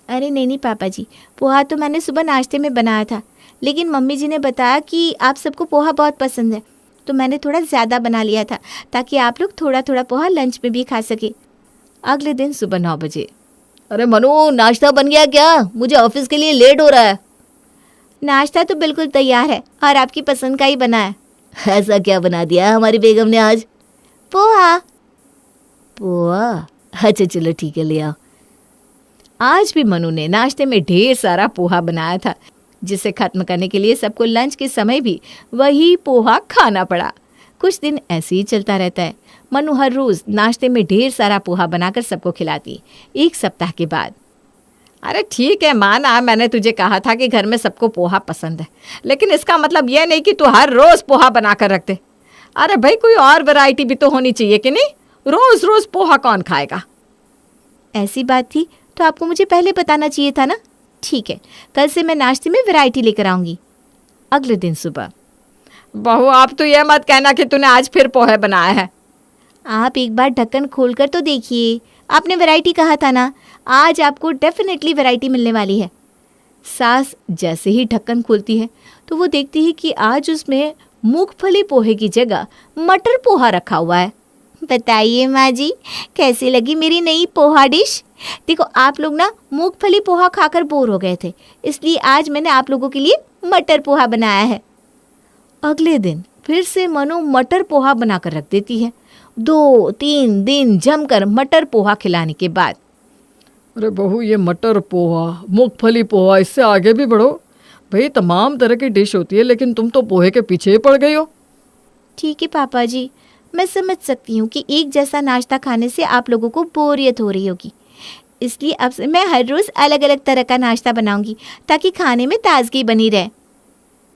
अरे नहीं पापा जी, पोहा तो मैंने सुबह नाश्ते में बनाया था, लेकिन मम्मी जी ने बताया कि आप सबको पोहा बहुत पसंद है, तो मैंने थोड़ा ज़्यादा बना लिया था ताकि आप लोग थोड़ा थोड़ा पोहा लंच में भी खा सके।
अगले दिन सुबह 9 बजे। अरे मनु, नाश्ता बन गया क्या? मुझे ऑफिस के लिए लेट हो रहा है।
नाश्ता तो बिल्कुल तैयार है और आपकी पसंद का ही बना है।
ऐसा क्या बना दिया हमारी बेगम ने आज?
पोहा।
पोहा? अच्छा चलो ठीक है, ले आओ। आज भी मनु ने नाश्ते में ढेर सारा पोहा बनाया था, जिसे खत्म करने के लिए सबको लंच के समय भी वही पोहा खाना पड़ा। कुछ दिन ऐसे ही चलता रहता है। मनु हर रोज नाश्ते में ढेर सारा पोहा बनाकर सबको खिलाती। एक सप्ताह के बाद,
अरे ठीक है माना, मैंने तुझे कहा था कि घर में सबको पोहा पसंद है, लेकिन इसका मतलब यह नहीं कि तू हर रोज पोहा बना कर रख दे। अरे भाई कोई और वैरायटी भी तो होनी चाहिए कि नहीं? रोज रोज पोहा कौन खाएगा?
ऐसी बात थी तो आपको मुझे पहले बताना चाहिए था ना। ठीक है, कल से मैं नाश्ते में वैरायटी लेकर आऊंगी।
अगले दिन सुबह,
बहू आप तो यह मत कहना कि तूने आज फिर पोहे बनाए हैं।
आप एक बार ढक्कन खोलकर तो देखिए, आपने वैरायटी कहा था ना, आज आपको डेफिनेटली वैरायटी मिलने वाली है।
सास जैसे ही ढक्कन खोलती है तो वो देखती है कि आज उसमें मूंगफली पोहे की जगह मटर पोहा रखा हुआ है।
बताइए माँ जी, कैसी लगी मेरी नई पोहा डिश? देखो आप लोग ना मूंगफली पोहा खाकर बोर हो गए थे, इसलिए आज मैंने आप लोगों के लिए मटर पोहा बनाया है।
अगले दिन फिर से मनु मटर पोहा बनाकर रख देती है। 2-3 दिन जमकर मटर पोहा खिलाने के बाद,
अरे बहू ये मटर पोहा, मूंगफली पोहा, इससे आगे भी बढ़ो भाई। तमाम तरह की डिश होती है, लेकिन तुम तो पोहे के पीछे ही पड़ गई हो।
ठीक है पापा जी, मैं समझ सकती हूँ कि एक जैसा नाश्ता खाने से आप लोगों को बोरियत हो रही होगी, इसलिए अब से मैं हर रोज़ अलग अलग तरह का नाश्ता बनाऊंगी ताकि खाने में ताजगी बनी रहे।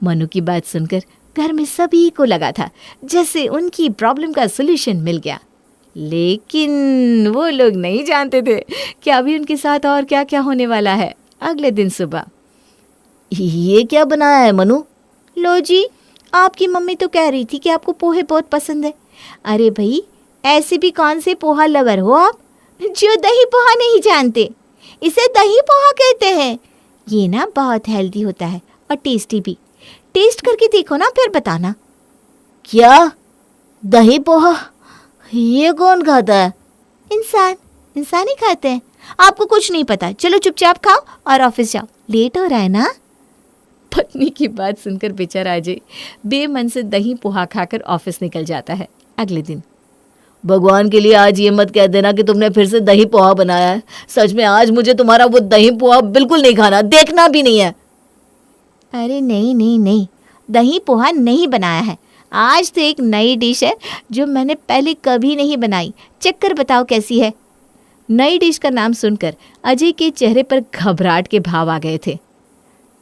मनु की बात सुनकर घर में सभी को लगा था जैसे उनकी प्रॉब्लम का सलूशन मिल गया, लेकिन वो लोग नहीं जानते थे कि अभी उनके साथ और क्या क्या होने वाला है। अगले दिन सुबह,
ये क्या बनाया है मनु?
लो जी, आपकी मम्मी तो कह रही थी कि आपको पोहे बहुत पसंद है। अरे भाई, ऐसे भी कौन से पोहा लवर हो आप जो दही पोहा नहीं जानते? इसे दही पोहा कहते हैं। ये ना बहुत हेल्दी होता है और टेस्टी भी। टेस्ट करके देखो ना, फिर बताना।
क्या? दही पोहा? ये कौन खाता है?
इंसान ही खाते हैं। आपको कुछ नहीं पता, चलो चुपचाप खाओ और ऑफिस जाओ, लेट हो रहा है ना।
पत्नी की बात सुनकर बेचारा अजय बेमन से दही पोहा खाकर ऑफिस निकल जाता है। अगले दिन भगवान के लिए आज ये मत कह देना कि तुमने फिर से दही पोहा बनाया है। सच में आज मुझे तुम्हारा वो दही पोहा बिल्कुल नहीं खाना, देखना भी नहीं है।
अरे नहीं नहीं नहीं, दही पोहा नहीं बनाया है। आज तो एक नई डिश है जो मैंने पहले कभी नहीं बनाई। चेक कर बताओ कैसी है। नई डिश का नाम सुनकर अजय के चेहरे पर घबराहट के भाव आ गए थे।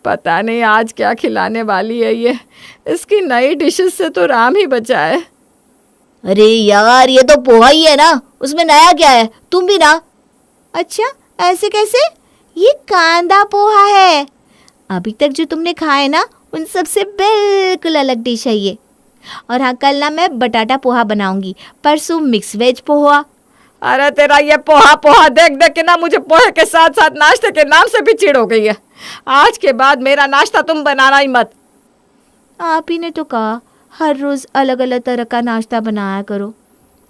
पता नहीं आज क्या खिलाने वाली है ये। इसकी नई डिशेस से तो राम ही बचा है।
अरे यार, ये तो पोहा ही है ना, उसमें नया क्या है? तुम भी ना।
अच्छा, ऐसे कैसे? ये कांदा पोहा है। अभी तक जो तुमने खाए ना, उन सबसे बिल्कुल अलग डिश है ये। और हाँ, कल ना मैं बटाटा पोहा बनाऊंगी, परसों मिक्स वेज पोहा।
अरे तेरा ये पोहा पोहा देख देख के ना मुझे पोहे के साथ साथ नाश्ते के नाम से भी चिढ़ हो गई है। आज के बाद मेरा नाश्ता तुम बनाना ही मत।
आप ही ने तो कहा हर रोज़ अलग अलग तरह का नाश्ता बनाया करो,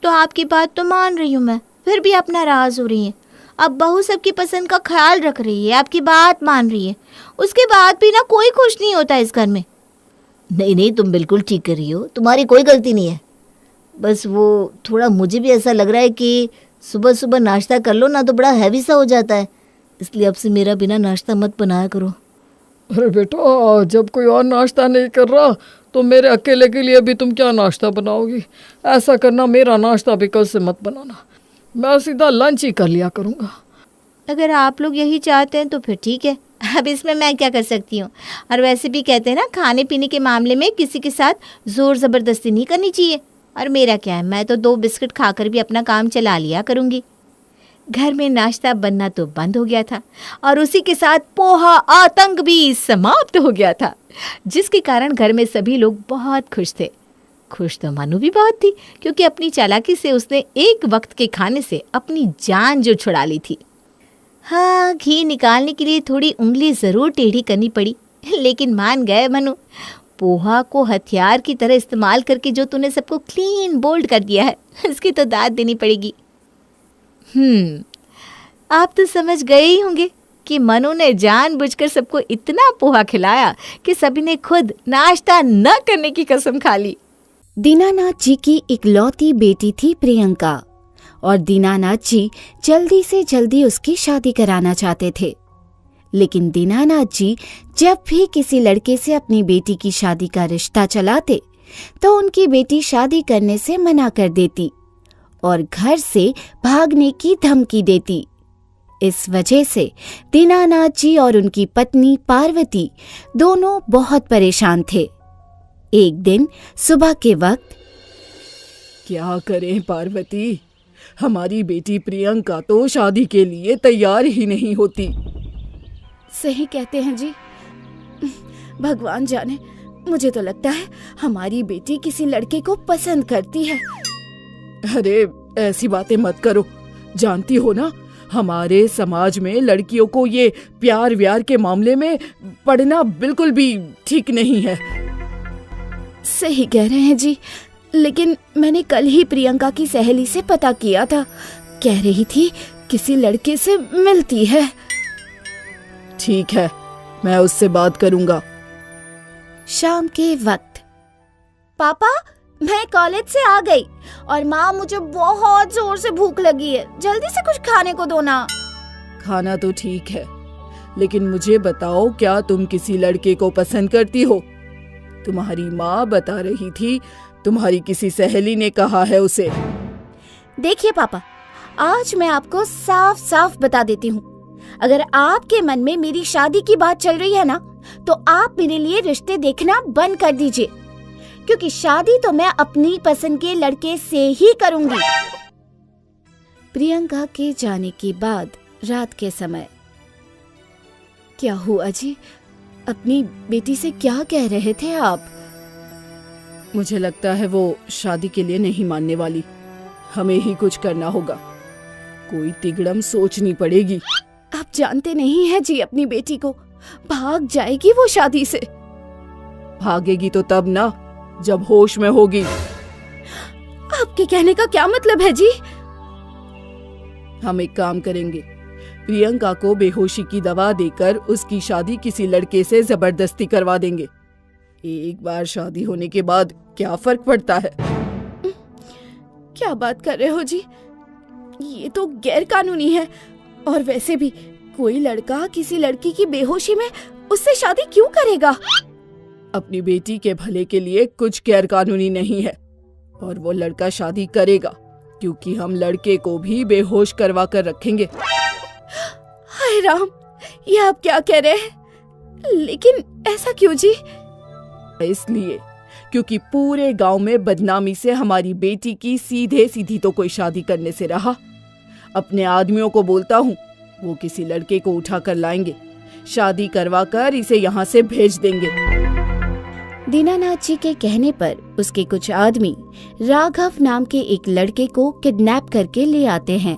तो आपकी बात तो मान रही हूँ मैं, फिर भी आप नाराज़ हो रही हैं। अब बहू सबकी पसंद का ख्याल रख रही है, आपकी बात मान रही है, उसके बाद भी ना कोई खुश नहीं होता इस घर में।
नहीं नहीं, तुम बिल्कुल ठीक कर रही हो, तुम्हारी कोई गलती नहीं है। बस वो थोड़ा मुझे भी ऐसा लग रहा है कि सुबह सुबह नाश्ता कर लो ना तो बड़ा हैवी सा हो जाता है, इसलिए अब से मेरा बिना नाश्ता मत बनाया करो।
अरे बेटा, जब कोई और नाश्ता नहीं कर रहा तो मेरे अकेले के लिए भी तुम क्या नाश्ता बनाओगी? ऐसा करना, मेरा नाश्ता भी कल से मत बनाना, मैं सीधा लंच ही कर लिया करूँगा।
अगर आप लोग यही चाहते हैं तो फिर ठीक है, अब इसमें मैं क्या कर सकती हूँ। और वैसे भी कहते हैं ना, खाने पीने के मामले में किसी के साथ ज़ोर ज़बरदस्ती नहीं करनी चाहिए। और मेरा क्या है, मैं तो 2 बिस्किट खाकर भी अपना काम चला लिया करूँगी। घर में नाश्ता बनना तो बंद हो गया था और उसी के साथ पोहा आतंक भी समाप्त हो गया था, जिसके कारण घर में सभी लोग बहुत खुश थे। खुश तो मनु भी बहुत थी, क्योंकि अपनी चालाकी से उसने एक वक्त के खाने से अपनी जान जो छुड़ा ली थी। हाँ, घी निकालने के लिए थोड़ी उंगली ज़रूर टेढ़ी करनी पड़ी, लेकिन मान गए मनु। पोहा को हथियार की तरह इस्तेमाल करके जो तूने सबको क्लीन बोल्ड कर दिया है, इसकी तो दाद देनी पड़ेगी। आप तो समझ गए ही होंगे कि मनु ने जानबूझकर सबको इतना पोहा खिलाया कि सभी ने खुद नाश्ता न करने की कसम खा ली।
दीनानाथ जी की इकलौती बेटी थी प्रियंका, और दीनानाथ जी जल्दी से जल्दी उसकी शादी कराना चाहते थे। लेकिन दीनानाथ जी जब भी किसी लड़के से अपनी बेटी की शादी का रिश्ता चलाते तो उनकी बेटी शादी करने से मना कर देती और घर से भागने की धमकी देती। इस वजह से दीनानाथ जी और उनकी पत्नी पार्वती दोनों बहुत परेशान थे। एक दिन सुबह के वक्त,
क्या करें पार्वती, हमारी बेटी प्रियंका तो शादी के लिए तैयार ही नहीं होती।
सही कहते हैं जी, भगवान जाने, मुझे तो लगता है हमारी बेटी किसी लड़के को पसंद करती है।
अरे ऐसी बातें मत करो, जानती हो ना हमारे समाज में लड़कियों को ये प्यार व्यार के मामले में पढ़ना बिल्कुल भी ठीक नहीं है।
सही कह रहे हैं जी, लेकिन मैंने कल ही प्रियंका की सहेली से पता किया था, कह रही थी किसी लड़के से मिलती है।
ठीक है, मैं उससे बात करूंगा।
शाम के वक्त,
पापा, मैं कॉलेज से आ गई और माँ, मुझे बहुत जोर से भूख लगी है, जल्दी से कुछ खाने को दो ना।
खाना तो ठीक है, लेकिन मुझे बताओ, क्या तुम किसी लड़के को पसंद करती हो? तुम्हारी माँ बता रही थी तुम्हारी किसी सहेली ने कहा है उसे।
देखिए पापा, आज मैं आपको साफ साफ बता देती हूँ, अगर आपके मन में मेरी शादी की बात चल रही है ना, तो आप मेरे लिए रिश्ते देखना बंद कर दीजिए, क्योंकि शादी तो मैं अपनी पसंद के लड़के से ही करूंगी।
प्रियंका के जाने के बाद रात के समय, क्या हुआ जी, अपनी बेटी से क्या कह रहे थे आप?
मुझे लगता है वो शादी के लिए नहीं मानने वाली, हमें ही कुछ करना होगा, कोई तिगड़म सोचनी पड़ेगी।
आप जानते नहीं हैं जी अपनी बेटी को, भाग जाएगी वो शादी से।
भागेगी तो तब ना, जब होश में होगी।
आपके कहने का क्या मतलब है जी?
हम एक काम करेंगे, प्रियंका को बेहोशी की दवा देकर उसकी शादी किसी लड़के से जबरदस्ती करवा देंगे। एक बार शादी होने के बाद क्या फर्क पड़ता है?
क्या बात कर रहे हो जी? ये तो गैर कानूनी है। और वैसे भी कोई लड़का किसी लड़की की बेहोशी में उससे शादी क्यों करेगा?
अपनी बेटी के भले के लिए कुछ गैर कानूनी नहीं है, और वो लड़का शादी करेगा क्योंकि हम लड़के को भी बेहोश करवा कर रखेंगे।
हाय राम, ये आप क्या कह रहे हैं? लेकिन ऐसा क्यों जी?
इसलिए क्योंकि पूरे गांव में बदनामी से हमारी बेटी की सीधे सीधी तो कोई शादी करने से रहा। अपने आदमियों को बोलता हूँ, वो किसी लड़के को उठा कर लाएंगे, शादी करवा कर इसे यहाँ से भेज देंगे।
दीनानाथ जी के कहने पर उसके कुछ आदमी राघव नाम के एक लड़के को किडनैप करके ले आते हैं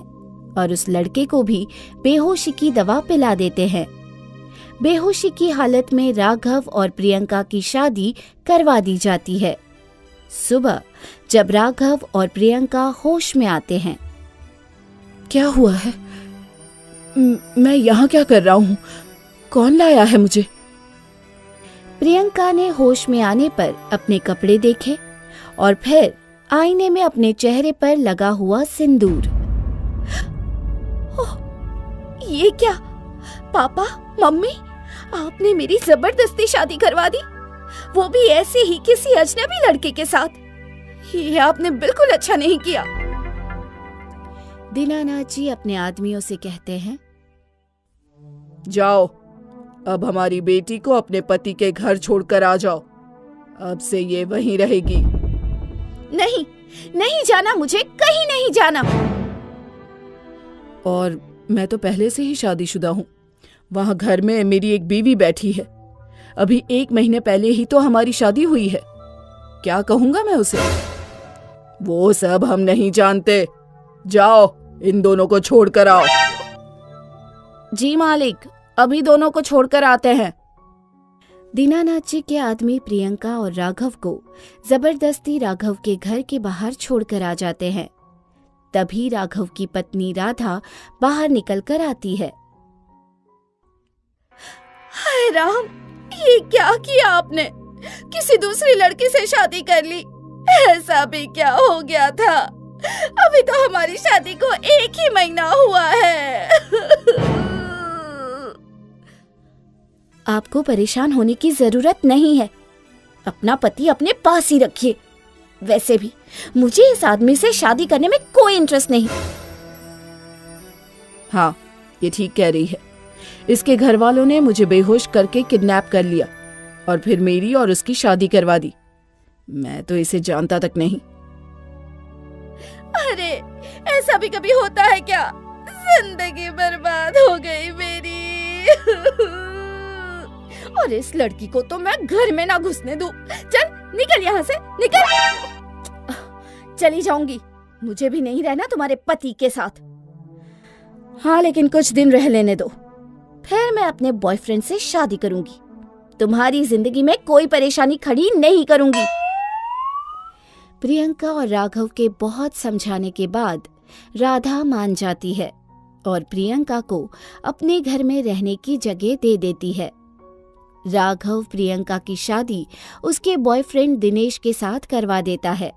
और उस लड़के को भी बेहोशी की दवा पिला देते हैं। बेहोशी की हालत में राघव और प्रियंका की शादी करवा दी जाती है। सुबह जब राघव और प्रियंका होश में आते हैं,
क्या हुआ है? मैं यहाँ क्या कर रहा हूँ? कौन लाया है मुझे?
प्रियंका ने होश में आने पर अपने कपड़े देखे और फिर आईने में अपने चेहरे पर लगा हुआ सिंदूर। ओह, ये क्या? पापा, मम्मी, आपने मेरी जबरदस्ती शादी करवा दी, वो भी ऐसे ही किसी अजनबी लड़के के साथ। ये आपने बिल्कुल अच्छा नहीं किया। दीनानाथ जी अपने आदमियों से कहते हैं,
जाओ, अब हमारी बेटी को अपने पति के घर छोड़कर आ जाओ। अब से ये वहीं रहेगी।
नहीं, नहीं जाना, मुझे कहीं नहीं जाना।
और मैं तो पहले से ही शादीशुदा हूँ। वहाँ घर में मेरी एक बीवी बैठी है। अभी 1 महीने पहले ही तो हमारी शादी हुई है। क्या कहूँगा मैं उसे? वो सब हम नहीं जानते। जाओ, इन दोनों को छोड़कर आओ।
जी मालिक, अभी दोनों को छोड़कर आते हैं। दीनानाथ जी के आदमी प्रियंका और राघव को जबरदस्ती राघव के घर के बाहर छोड़कर आ जाते हैं। तभी राघव की पत्नी राधा बाहर निकलकर आती है। हाय राम, ये क्या किया आपने? किसी दूसरी लड़की से शादी कर ली। ऐसा भी क्या हो गया था? अभी तो हमारी शादी को 1 ही महीना हुआ है। आपको परेशान होने की जरूरत नहीं है। अपना पति अपने पास ही रखिए। वैसे भी मुझे इस आदमी से शादी करने में कोई इंटरेस्ट नहीं।
हाँ, ये ठीक कह रही है। इसके घर वालों ने मुझे बेहोश करके किडनैप कर लिया और फिर मेरी और उसकी शादी करवा दी। मैं तो इसे जानता तक नहीं।
अरे, ऐसा भी कभी होता है क्या? जिंदगी बर्बाद हो गई मेरी। और इस लड़की को तो मैं घर में ना घुसने दूं। चल निकल यहाँ से, निकल। चली जाऊंगी, मुझे भी नहीं रहना तुम्हारे पति के साथ। हाँ, लेकिन कुछ दिन रह लेने दो, फिर मैं अपने बॉयफ्रेंड से शादी करूंगी। तुम्हारी जिंदगी में कोई परेशानी खड़ी नहीं करूंगी। प्रियंका और राघव के बहुत समझाने के बाद राधा मान जाती है और प्रियंका को अपने घर में रहने की जगह दे देती है। राघव प्रियंका की शादी उसके बॉयफ्रेंड दिनेश के साथ करवा देता है,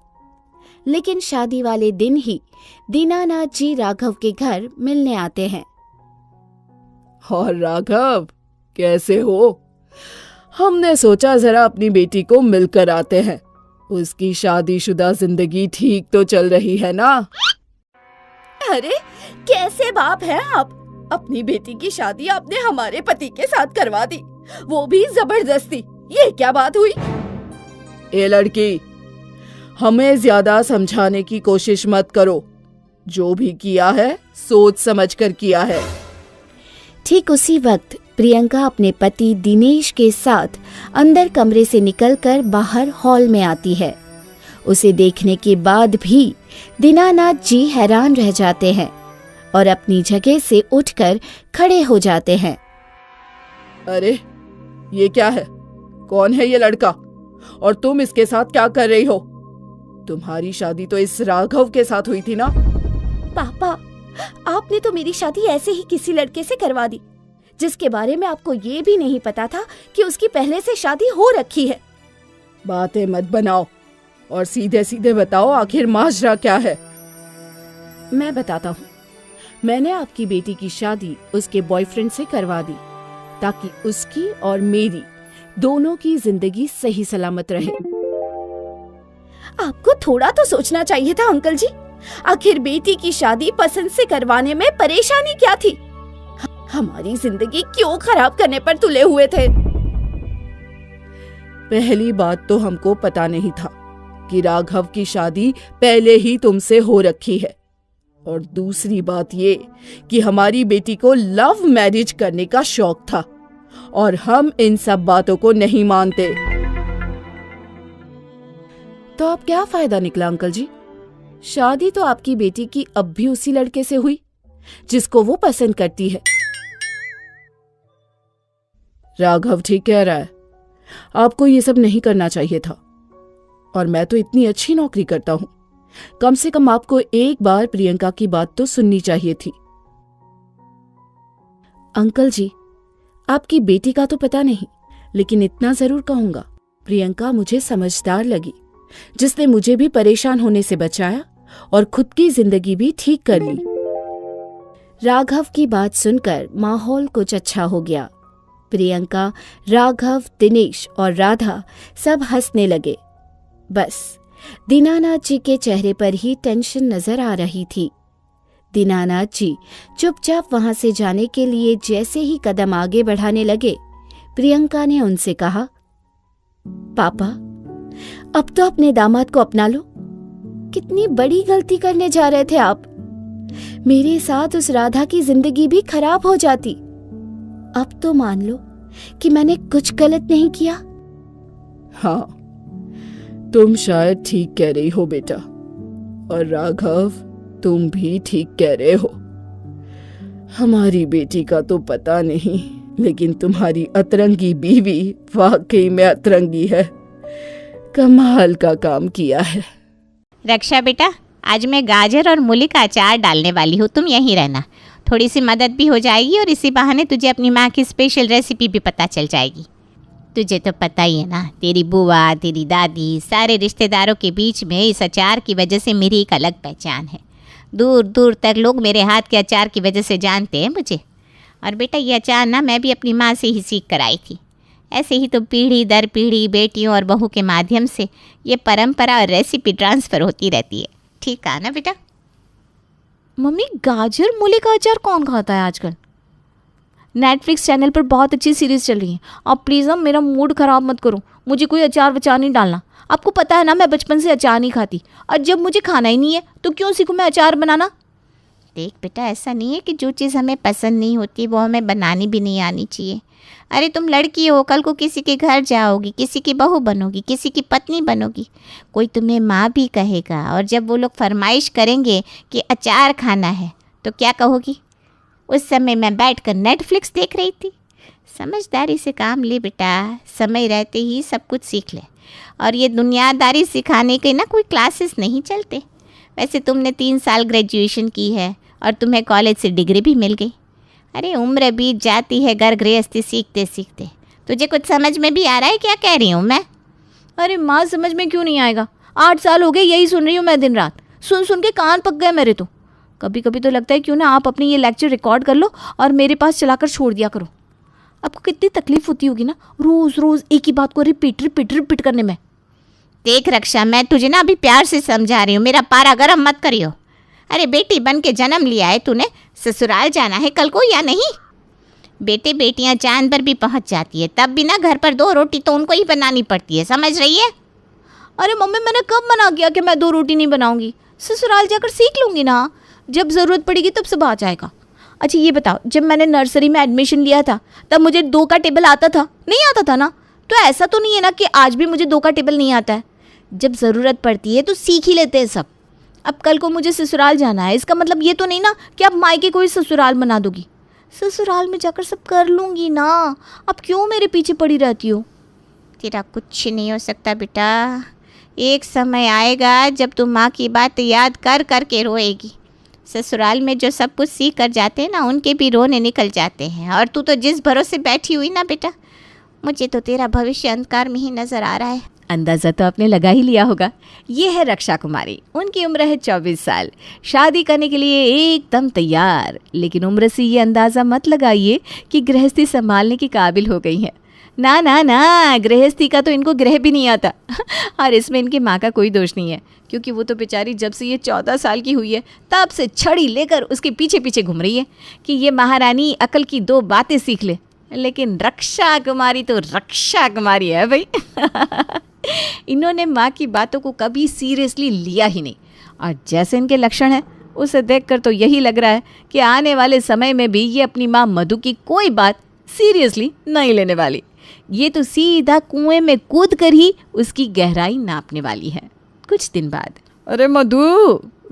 लेकिन शादी वाले दिन ही दीनानाथ जी राघव के घर मिलने आते हैं।
और राघव, कैसे हो? हमने सोचा जरा अपनी बेटी को मिलकर आते हैं। उसकी शादीशुदा जिंदगी ठीक तो चल रही है ना?
अरे, कैसे बाप हैं आप? अपनी बेटी की शादी आपने हमारे पति के साथ करवा दी, वो भी जबरदस्ती। ये क्या बात हुई?
ए लड़की, हमें ज्यादा समझाने की कोशिश मत करो। जो भी किया है सोच समझ कर किया है।
ठीक उसी वक्त प्रियंका अपने पति दिनेश के साथ अंदर कमरे से निकलकर बाहर हॉल में आती है। उसे देखने के बाद भी दीनानाथ जी हैरान रह जाते हैं और अपनी जगह से उठकर खड़े हो जाते हैं।
अरे, ये क्या है? कौन है ये लड़का? और तुम इसके साथ क्या कर रही हो? तुम्हारी शादी तो इस राघव के साथ हुई थी ना?
पापा, आपने तो मेरी शादी ऐसे ही किसी लड़के से करवा दी, जिसके बारे में आपको ये भी नहीं पता था कि उसकी पहले से शादी हो रखी है।
बातें मत बनाओ और सीधे सीधे बताओ, आखिर माजरा क्या है?
मैं बताता हूँ। मैंने आपकी बेटी की शादी उसके बॉयफ्रेंड से करवा दी ताकि उसकी और मेरी दोनों की जिंदगी सही सलामत रहे। आपको थोड़ा तो सोचना चाहिए था अंकल जी। आखिर बेटी की शादी पसंद से करवाने में परेशानी क्या थी? हमारी जिंदगी क्यों खराब करने पर तुले हुए थे? पहली बात तो हमको पता नहीं था कि राघव की शादी पहले ही तुमसे हो रखी है, और दूसरी बात ये कि हमारी बेटी को लव मैरिज करने का शौक था और हम इन सब बातों को नहीं मानते। तो अब क्या फायदा निकला अंकल जी? शादी तो आपकी बेटी की अब भी उसी लड़के से हुई जिसको वो पसंद करती है। राघव ठीक कह रहा है, आपको ये सब नहीं करना चाहिए था। और मैं तो इतनी अच्छी नौकरी करता हूं, कम से कम आपको एक बार प्रियंका की बात तो सुननी चाहिए थी। अंकल जी, आपकी बेटी का तो पता नहीं, लेकिन इतना जरूर कहूंगा, प्रियंका मुझे समझदार लगी, जिसने मुझे भी परेशान होने से बचाया और खुद की जिंदगी भी ठीक कर ली। राघव की बात सुनकर माहौल कुछ अच्छा हो गया। प्रियंका, राघव, दिनेश और राधा सब हंसने लगे। बस दीनानाथ जी के चेहरे पर ही टेंशन नजर आ रही थी। दीनानाथ जी चुपचाप वहां से जाने के लिए जैसे ही कदम आगे बढ़ाने लगे, प्रियंका ने उनसे कहा, पापा, अब तो अपने दामाद को अपना लो। कितनी बड़ी गलती करने जा रहे थे आप। मेरे साथ उस राधा की जिंदगी भी खराब हो जाती। अब तो मान लो कि मैंने कुछ गलत नहीं किया। हाँ, तुम शायद ठीक कह रही हो बेटा, और राघव तुम भी ठीक कह रहे हो। हमारी बेटी का तो पता नहीं, लेकिन तुम्हारी अतरंगी बीवी वाकई में अतरंगी है। कमाल का काम किया है।
रक्षा बेटा, आज मैं गाजर और मूली का अचार डालने वाली हूँ, तुम यहीं रहना। थोड़ी सी मदद भी हो जाएगी और इसी बहाने तुझे अपनी माँ की स्पेशल रेसिपी भी पता चल जाएगी। तुझे तो पता ही है ना, तेरी बुआ, तेरी दादी, सारे रिश्तेदारों के बीच में इस अचार की वजह से मेरी एक अलग पहचान है। दूर दूर तक लोग मेरे हाथ के अचार की वजह से जानते हैं मुझे। और बेटा, ये अचार ना मैं भी अपनी माँ से ही सीख कर आई थी। ऐसे ही तो पीढ़ी दर पीढ़ी बेटियों और बहू के माध्यम से ये परंपरा और रेसिपी ट्रांसफ़र होती रहती है। ठीक है ना बेटा?
मम्मी, गाजर मूली का अचार कौन खाता है आजकल? नेटफ्लिक्स चैनल पर बहुत अच्छी सीरीज़ चल रही है। आप प्लीज़ अब मेरा मूड ख़राब मत करो। मुझे कोई अचार वचार नहीं डालना। आपको पता है ना, मैं बचपन से अचार नहीं खाती, और जब मुझे खाना ही नहीं है तो क्यों सीखूं मैं अचार बनाना?
देख बेटा, ऐसा नहीं है कि जो चीज़ हमें पसंद नहीं होती वो हमें बनानी भी नहीं आनी चाहिए। अरे तुम लड़की हो, कल को किसी के घर जाओगी, किसी की बहू बनोगी, किसी की पत्नी बनोगी, कोई तुम्हें माँ भी कहेगा। और जब वो लोग फरमाइश करेंगे कि अचार खाना है तो क्या कहोगी? उस समय मैं बैठकर नेटफ्लिक्स देख रही थी। समझदारी से काम ले बेटा, समय रहते ही सब कुछ सीख ले। और ये दुनियादारी सिखाने के ना कोई क्लासेस नहीं चलते। वैसे तुमने 3 साल ग्रेजुएशन की है और तुम्हें कॉलेज से डिग्री भी मिल गई। अरे उम्र बीत जाती है घर गृहस्थी सीखते सीखते। तुझे कुछ समझ में भी आ रहा है क्या कह रही हूँ मैं?
अरे माँ, समझ में क्यों नहीं आएगा? 8 साल हो गए यही सुन रही हूँ मैं दिन रात। सुन सुन के कान पक गए मेरे तो। कभी कभी तो लगता है क्यों ना आप अपनी ये लेक्चर रिकॉर्ड कर लो और मेरे पास चलाकर छोड़ दिया करो। आपको कितनी तकलीफ होती होगी ना रोज़ रोज़ एक ही बात को रिपीट करने में।
देख रक्षा, मैं तुझे ना अभी प्यार से समझा रही हूँ, मेरा पारा गरम मत करियो। अरे बेटी बन के जन्म लिया है तूने, ससुराल जाना है कल को या नहीं? बेटे बेटियां चांद पर भी पहुंच जाती है, तब भी ना घर पर 2 रोटी तो उनको ही बनानी पड़ती है, समझ रही है?
अरे मम्मी, मैंने कब मना किया कि मैं 2 रोटी नहीं बनाऊंगी? ससुराल जाकर सीख लूंगी ना, जब ज़रूरत पड़ेगी तब सब आ जाएगा। अच्छा ये बताओ, जब मैंने नर्सरी में एडमिशन लिया था तब मुझे 2 का टेबल आता था? नहीं आता था ना? तो ऐसा तो नहीं है ना कि आज भी मुझे 2 का टेबल नहीं आता है। जब ज़रूरत पड़ती है तो सीख ही लेते हैं सब। अब कल को मुझे ससुराल जाना है, इसका मतलब ये तो नहीं ना कि आप मायके को ही ससुराल बना दोगी। ससुराल में जाकर सब कर लूँगी ना। अब क्यों मेरे पीछे पड़ी रहती हो?
तेरा कुछ नहीं हो सकता बेटा। एक समय आएगा जब तुम माँ की बात याद कर कर के रोएगी। ससुराल में जो सब कुछ सीख कर जाते हैं ना, उनके भी रोने निकल जाते हैं। और तू तो जिस भरोसे बैठी हुई ना बेटा, मुझे तो तेरा भविष्य अंधकार में ही नज़र आ रहा है।
अंदाज़ा तो आपने लगा ही लिया होगा, ये है रक्षा कुमारी। उनकी उम्र है 24 साल, शादी करने के लिए एकदम तैयार। लेकिन उम्र से ये अंदाज़ा मत लगाइए कि गृहस्थी संभालने की काबिल हो गई हैं। ना ना ना, गृहस्थी का तो इनको ग्रह भी नहीं आता। और इसमें इनकी माँ का कोई दोष नहीं है, क्योंकि वो तो बेचारी जब से ये 14 साल की हुई है तब से छड़ी लेकर उसके पीछे पीछे घूम रही है कि ये महारानी अकल की 2 बातें सीख ले। लेकिन रक्षा कुमारी तो रक्षा कुमारी है भाई। इन्होंने माँ की बातों को कभी सीरियसली लिया ही नहीं, और जैसे इनके लक्षण हैं उसे देखकर तो यही लग रहा है कि आने वाले समय में भी ये अपनी माँ मधु की कोई बात सीरियसली नहीं लेने वाली। ये तो सीधा कुएं में कूद कर ही उसकी गहराई नापने वाली है। कुछ दिन बाद,
अरे मधु,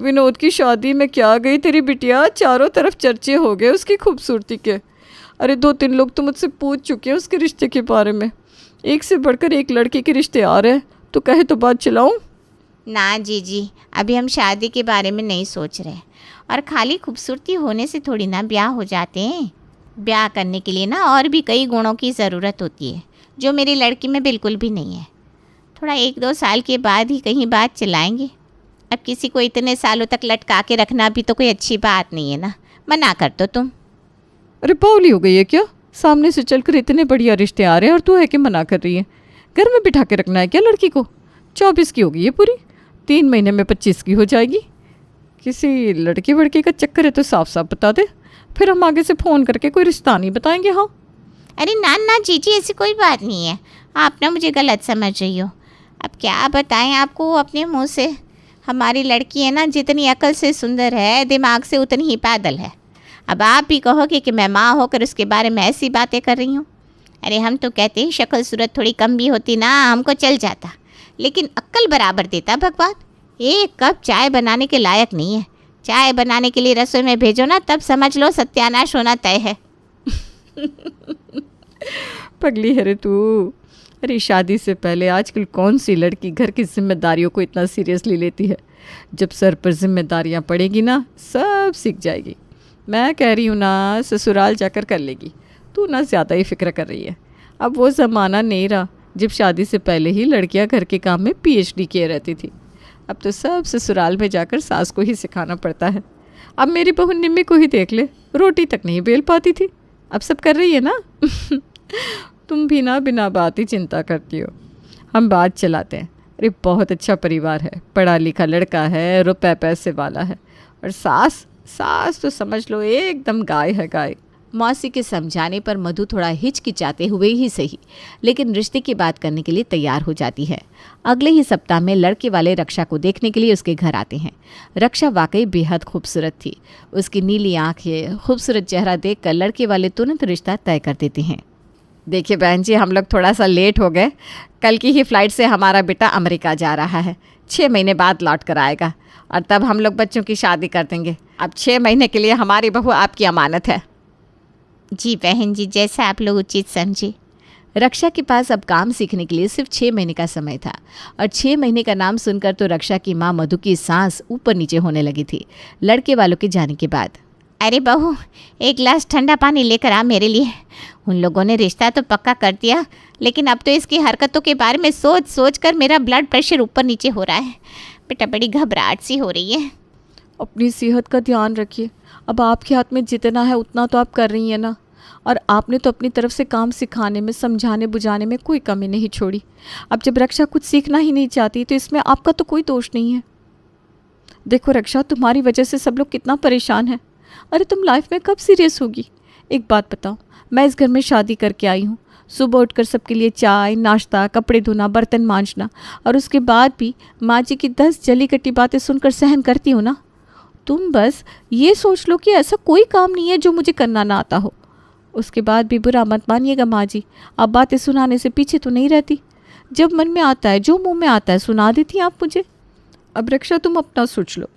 विनोद की शादी में क्या गई तेरी बिटिया, चारों तरफ चर्चे हो गए उसकी खूबसूरती के। अरे 2-3 लोग तो मुझसे पूछ चुके हैं उसके रिश्ते के बारे में। एक से बढ़कर एक लड़के के रिश्ते आ रहे हैं, तो कहे तो बात चलाऊं।
ना जी, अभी हम शादी के बारे में नहीं सोच रहे। और खाली खूबसूरती होने से थोड़ी ना ब्याह हो जाते हैं। ब्याह करने के लिए ना और भी कई गुणों की ज़रूरत होती है, जो मेरी लड़की में बिल्कुल भी नहीं है। थोड़ा 1-2 साल के बाद ही कहीं बात चलाएंगे। अब किसी को इतने सालों तक लटका के रखना भी तो कोई अच्छी बात नहीं है ना। मना कर दो तुम।
अरे बावली हो गई है क्या? सामने से चलकर इतने बढ़िया रिश्ते आ रहे हैं और तू है कि मना कर रही है। घर में बिठा के रखना है क्या लड़की को? 24 की हो गई है पूरी, 3 महीने में 25 की हो जाएगी। किसी लड़की वड़की का चक्कर है तो साफ साफ बता दे, फिर हम आगे से फ़ोन करके कोई रिश्ता नहीं बताएंगे। हाँ
अरे ना जीजी, ऐसी कोई बात नहीं है। आप ना मुझे गलत समझ रही हो। अब क्या बताएं आपको अपने मुंह से। हमारी लड़की है ना, जितनी अकल से सुंदर है, दिमाग से उतनी ही पैदल है। अब आप भी कहोगे कि मैं माँ होकर उसके बारे में ऐसी बातें कर रही हूँ। अरे हम तो कहते हैं शक्ल सूरत थोड़ी कम भी होती ना हमको चल जाता, लेकिन अक्ल बराबर देता भगवान। 1 कप चाय बनाने के लायक नहीं है। चाय बनाने के लिए रसोई में भेजो ना, तब समझ लो सत्यानाश होना तय है।
पगली है रे तू। अरे शादी से पहले आजकल कौन सी लड़की घर की जिम्मेदारियों को इतना सीरियसली लेती है। जब सर पर जिम्मेदारियां पड़ेगी ना, सब सीख जाएगी। मैं कह रही हूँ ना, ससुराल जाकर कर लेगी। तू ना ज़्यादा ही फिक्र कर रही है। अब वो ज़माना नहीं रहा जब शादी से पहले ही लड़कियां घर के काम में PhD किए रहती थी। अब तो सब ससुराल में जाकर सास को ही सिखाना पड़ता है। अब मेरी बहू निम्मी को ही देख ले, रोटी तक नहीं बेल पाती थी, अब सब कर रही है ना। तुम भी ना बिना बात ही चिंता करती हो। हम बात चलाते हैं। अरे बहुत अच्छा परिवार है, पढ़ा लिखा लड़का है, रुपए पैसे वाला है, और सास तो समझ लो एकदम गाय है गाय।
मौसी के समझाने पर मधु थोड़ा हिचकिचाते हुए ही सही, लेकिन रिश्ते की बात करने के लिए तैयार हो जाती है। अगले ही सप्ताह में लड़के वाले रक्षा को देखने के लिए उसके घर आते हैं। रक्षा वाकई बेहद खूबसूरत थी। उसकी नीली आंखें, खूबसूरत चेहरा देखकर लड़के वाले तुरंत रिश्ता तय कर देते हैं। देखिए बहन जी, हम लोग थोड़ा सा लेट हो गए। कल की ही फ्लाइट से हमारा बेटा अमेरिका जा रहा है। 6 महीने बाद लौट कर आएगा, और तब हम लोग बच्चों की शादी कर देंगे। अब 6 महीने के लिए हमारी बहू आपकी अमानत है।
जी बहन जी, जैसा आप लोग उचित समझे।
रक्षा के पास अब काम सीखने के लिए सिर्फ 6 महीने का समय था, और 6 महीने का नाम सुनकर तो रक्षा की माँ मधु की सांस ऊपर नीचे होने लगी थी लड़के वालों के जाने के बाद।
अरे बहू, 1 गिलास ठंडा पानी लेकर आ मेरे लिए। उन लोगों ने रिश्ता तो पक्का कर दिया, लेकिन अब तो इसकी हरकतों के बारे में सोच सोच कर मेरा ब्लड प्रेशर ऊपर नीचे हो रहा है। बेटा बड़ी घबराहट सी हो रही है।
अपनी सेहत का ध्यान रखिए। अब आपके हाथ में जितना है उतना तो आप कर रही हैं ना, और आपने तो अपनी तरफ से काम सिखाने में, समझाने बुझाने में कोई कमी नहीं छोड़ी। अब जब रक्षा कुछ सीखना ही नहीं चाहती तो इसमें आपका तो कोई दोष नहीं है। देखो रक्षा, तुम्हारी वजह से सब लोग कितना परेशान हैं। अरे तुम लाइफ में कब सीरियस होगी? एक बात बताओ, मैं इस घर में शादी करके आई हूँ। सुबह उठकर सबके लिए चाय नाश्ता, कपड़े धोना, बर्तन मांजना, और उसके बाद भी माँ जी की 10 जली कटी बातें सुनकर सहन करती हूँ ना। तुम बस ये सोच लो कि ऐसा कोई काम नहीं है जो मुझे करना ना आता हो। उसके बाद भी बुरा मत मानिएगा माँ जी, आप बातें सुनाने से पीछे तो नहीं रहती। जब मन में आता है, जो मुंह में आता है सुना देती हैं आप मुझे। अब रक्षा, तुम अपना सोच लो।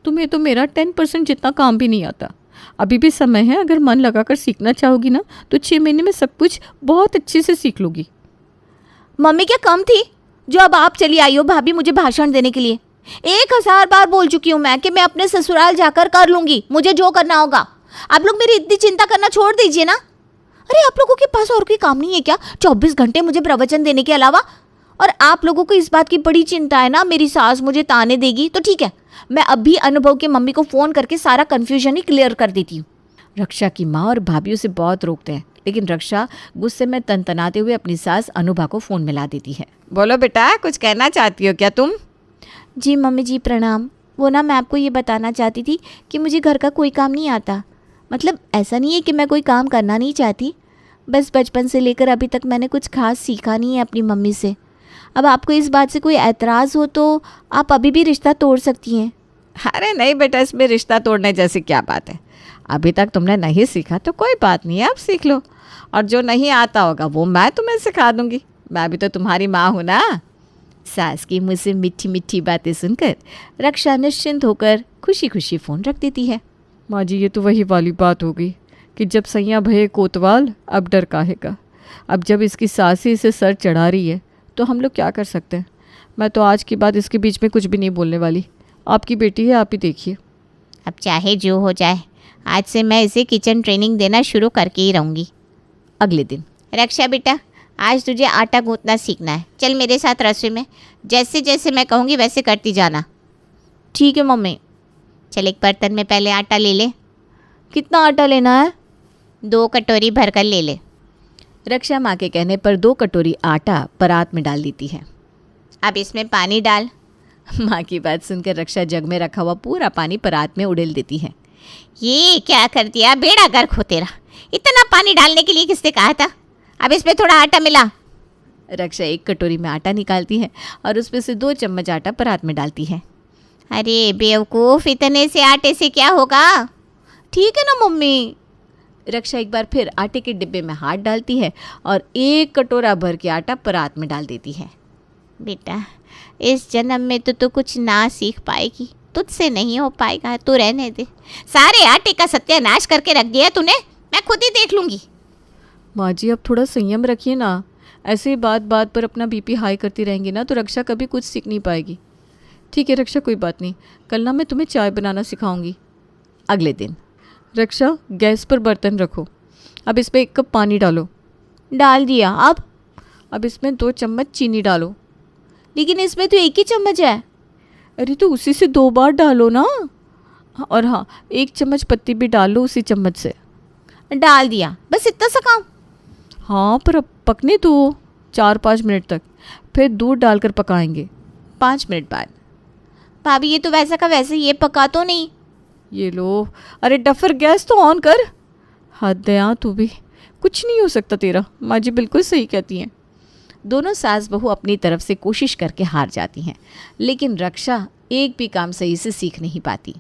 तुम्हें तो मेरा 10% जितना काम भी नहीं आता। अभी भी समय है, अगर मन लगाकर सीखना चाहोगी ना तो 6 महीने में सब कुछ बहुत अच्छे से सीख लोगी।
मम्मी क्या कम थी जो अब आप चली आई हो भाभी मुझे भाषण देने के लिए? 1000 बार बोल चुकी हूँ मैं कि मैं अपने ससुराल जाकर कर लूंगी, मुझे जो करना होगा। आप लोग मेरी इतनी चिंता करना छोड़ दीजिए ना। अरे आप लोगों के पास और कोई काम नहीं है क्या 24 घंटे मुझे प्रवचन देने के अलावा? और आप लोगों को इस बात की बड़ी चिंता है ना मेरी सास मुझे ताने देगी, तो ठीक है, मैं अभी अनुभव के मम्मी को फ़ोन करके सारा कन्फ्यूजन ही क्लियर कर देती हूँ।
रक्षा की माँ और भाभी उसे बहुत रोकते हैं, लेकिन रक्षा गुस्से में तनतनाते हुए अपनी सास अनुभा को फ़ोन मिला देती है। बोलो बेटा, कुछ कहना चाहती हो क्या तुम?
जी मम्मी जी प्रणाम। वो ना मैं आपको ये बताना चाहती थी कि मुझे घर का कोई काम नहीं आता। मतलब ऐसा नहीं है कि मैं कोई काम करना नहीं चाहती, बस बचपन से लेकर अभी तक मैंने कुछ खास सीखा नहीं है अपनी मम्मी से। अब आपको इस बात से कोई एतराज़ हो तो आप अभी भी रिश्ता तोड़ सकती हैं।
अरे नहीं बेटा, इसमें रिश्ता तोड़ने जैसी क्या बात है। अभी तक तुमने नहीं सीखा तो कोई बात नहीं है, अब सीख लो। और जो नहीं आता होगा वो मैं तुम्हें सिखा दूंगी, मैं भी तो तुम्हारी माँ हूँ ना। सास की मुँह से मीठी मीठी बातें सुनकर रक्षा निश्चिंत होकर खुशी खुशी फ़ोन रख देती है।
माँ जी, ये तो वही वाली बात हो गई कि जब सैया भये कोतवाल अब डर काहे का। अब जब इसकी सास ही इसे सर चढ़ा रही है तो हम लोग क्या कर सकते हैं। मैं तो आज के बाद इसके बीच में कुछ भी नहीं बोलने वाली। आपकी बेटी है, आप ही देखिए।
अब चाहे जो हो जाए, आज से मैं इसे किचन ट्रेनिंग देना शुरू करके ही रहूँगी।
अगले दिन।
रक्षा बेटा, आज तुझे आटा गूंथना सीखना है। चल मेरे साथ रसोई में, जैसे जैसे मैं कहूँगी वैसे करती जाना।
ठीक है मम्मी।
चल एक बर्तन में पहले आटा ले ले।
कितना आटा लेना है?
2 कटोरी भरकर ले ले।
रक्षा माँ के कहने पर 2 कटोरी आटा परात में डाल देती है।
अब इसमें पानी डाल।
माँ की बात सुनकर रक्षा जग में रखा हुआ पूरा पानी परात में उड़ेल देती है।
ये क्या कर दिया, बेड़ा गर्क हो तेरा। इतना पानी डालने के लिए किसने कहा था? अब इसमें थोड़ा आटा मिला।
रक्षा 1 कटोरी में आटा निकालती है और उसमें से 2 चम्मच आटा परात में डालती है।
अरे बेवकूफ़, इतने से आटे से क्या होगा?
ठीक है ना मम्मी।
रक्षा एक बार फिर आटे के डिब्बे में हाथ डालती है और 1 कटोरा भर के आटा परात में डाल देती है।
बेटा, इस जन्म में तो कुछ ना सीख पाएगी, तुझसे नहीं हो पाएगा, तू रहने दे। सारे आटे का सत्यानाश करके रख दिया तूने, मैं खुद ही देख लूँगी।
माँ जी, अब थोड़ा संयम रखिए ना। ऐसे ही बात बात पर अपना बीपी हाई करती रहेंगी ना तो रक्षा कभी कुछ सीख नहीं पाएगी। ठीक है रक्षा, कोई बात नहीं, कल ना मैं तुम्हें चाय बनाना सिखाऊंगी।
अगले दिन।
रक्षा, गैस पर बर्तन रखो। अब इसमें 1 कप पानी डालो।
डाल दिया।
अब इसमें 2 चम्मच चीनी डालो।
लेकिन इसमें तो 1 ही चम्मच है।
अरे तो उसी से 2 बार डालो ना। और हाँ, 1 चम्मच पत्ती भी डाल लो उसी चम्मच से।
डाल दिया, बस इतना सा काम।
हाँ, पर अब पकने दो 4-5 मिनट तक, फिर दूध डालकर पकाएंगे।
5 मिनट बाद।
भाभी ये तो वैसा का वैसे, ये पका तो नहीं।
ये लो, अरे डफर गैस तो ऑन कर। हद है तू भी, कुछ नहीं हो सकता तेरा। माँ जी बिल्कुल सही कहती हैं।
दोनों सास बहू अपनी तरफ से कोशिश करके हार जाती हैं, लेकिन रक्षा एक भी काम सही से सीख नहीं पाती।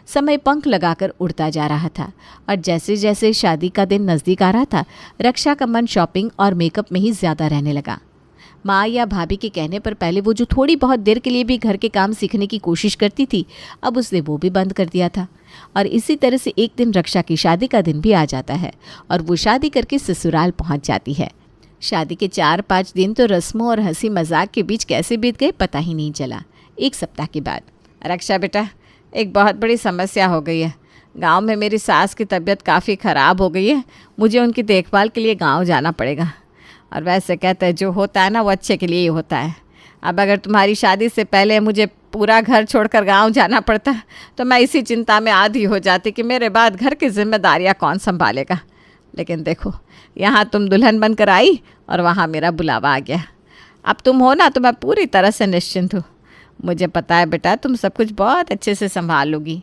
समय पंख लगाकर उड़ता जा रहा था और जैसे जैसे शादी का दिन नज़दीक आ रहा था, रक्षा का मन शॉपिंग और मेकअप में ही ज़्यादा रहने लगा। माँ या भाभी के कहने पर पहले वो जो थोड़ी बहुत देर के लिए भी घर के काम सीखने की कोशिश करती थी, अब उसने वो भी बंद कर दिया था। और इसी तरह से एक दिन रक्षा की शादी का दिन भी आ जाता है और वो शादी करके ससुराल पहुँच जाती है। शादी के 4-5 दिन तो रस्मों और हंसी मजाक के बीच कैसे बीत गए पता ही नहीं चला। 1 सप्ताह के बाद। रक्षा बेटा, एक बहुत बड़ी समस्या हो गई है। गांव में मेरी सास की तबीयत काफ़ी ख़राब हो गई है, मुझे उनकी देखभाल के लिए गांव जाना पड़ेगा। और वैसे कहते हैं जो होता है ना वो अच्छे के लिए ही होता है। अब अगर तुम्हारी शादी से पहले मुझे पूरा घर छोड़कर गांव जाना पड़ता तो मैं इसी चिंता में आधी हो जाती कि मेरे बाद घर की जिम्मेदारियां कौन संभालेगा। लेकिन देखो, यहाँ तुम दुल्हन बनकर आई और वहाँ मेरा बुलावा आ गया। अब तुम हो ना तो मैं पूरी तरह से निश्चिंत हूँ। मुझे पता है बेटा, तुम सब कुछ बहुत अच्छे से संभाल लोगी।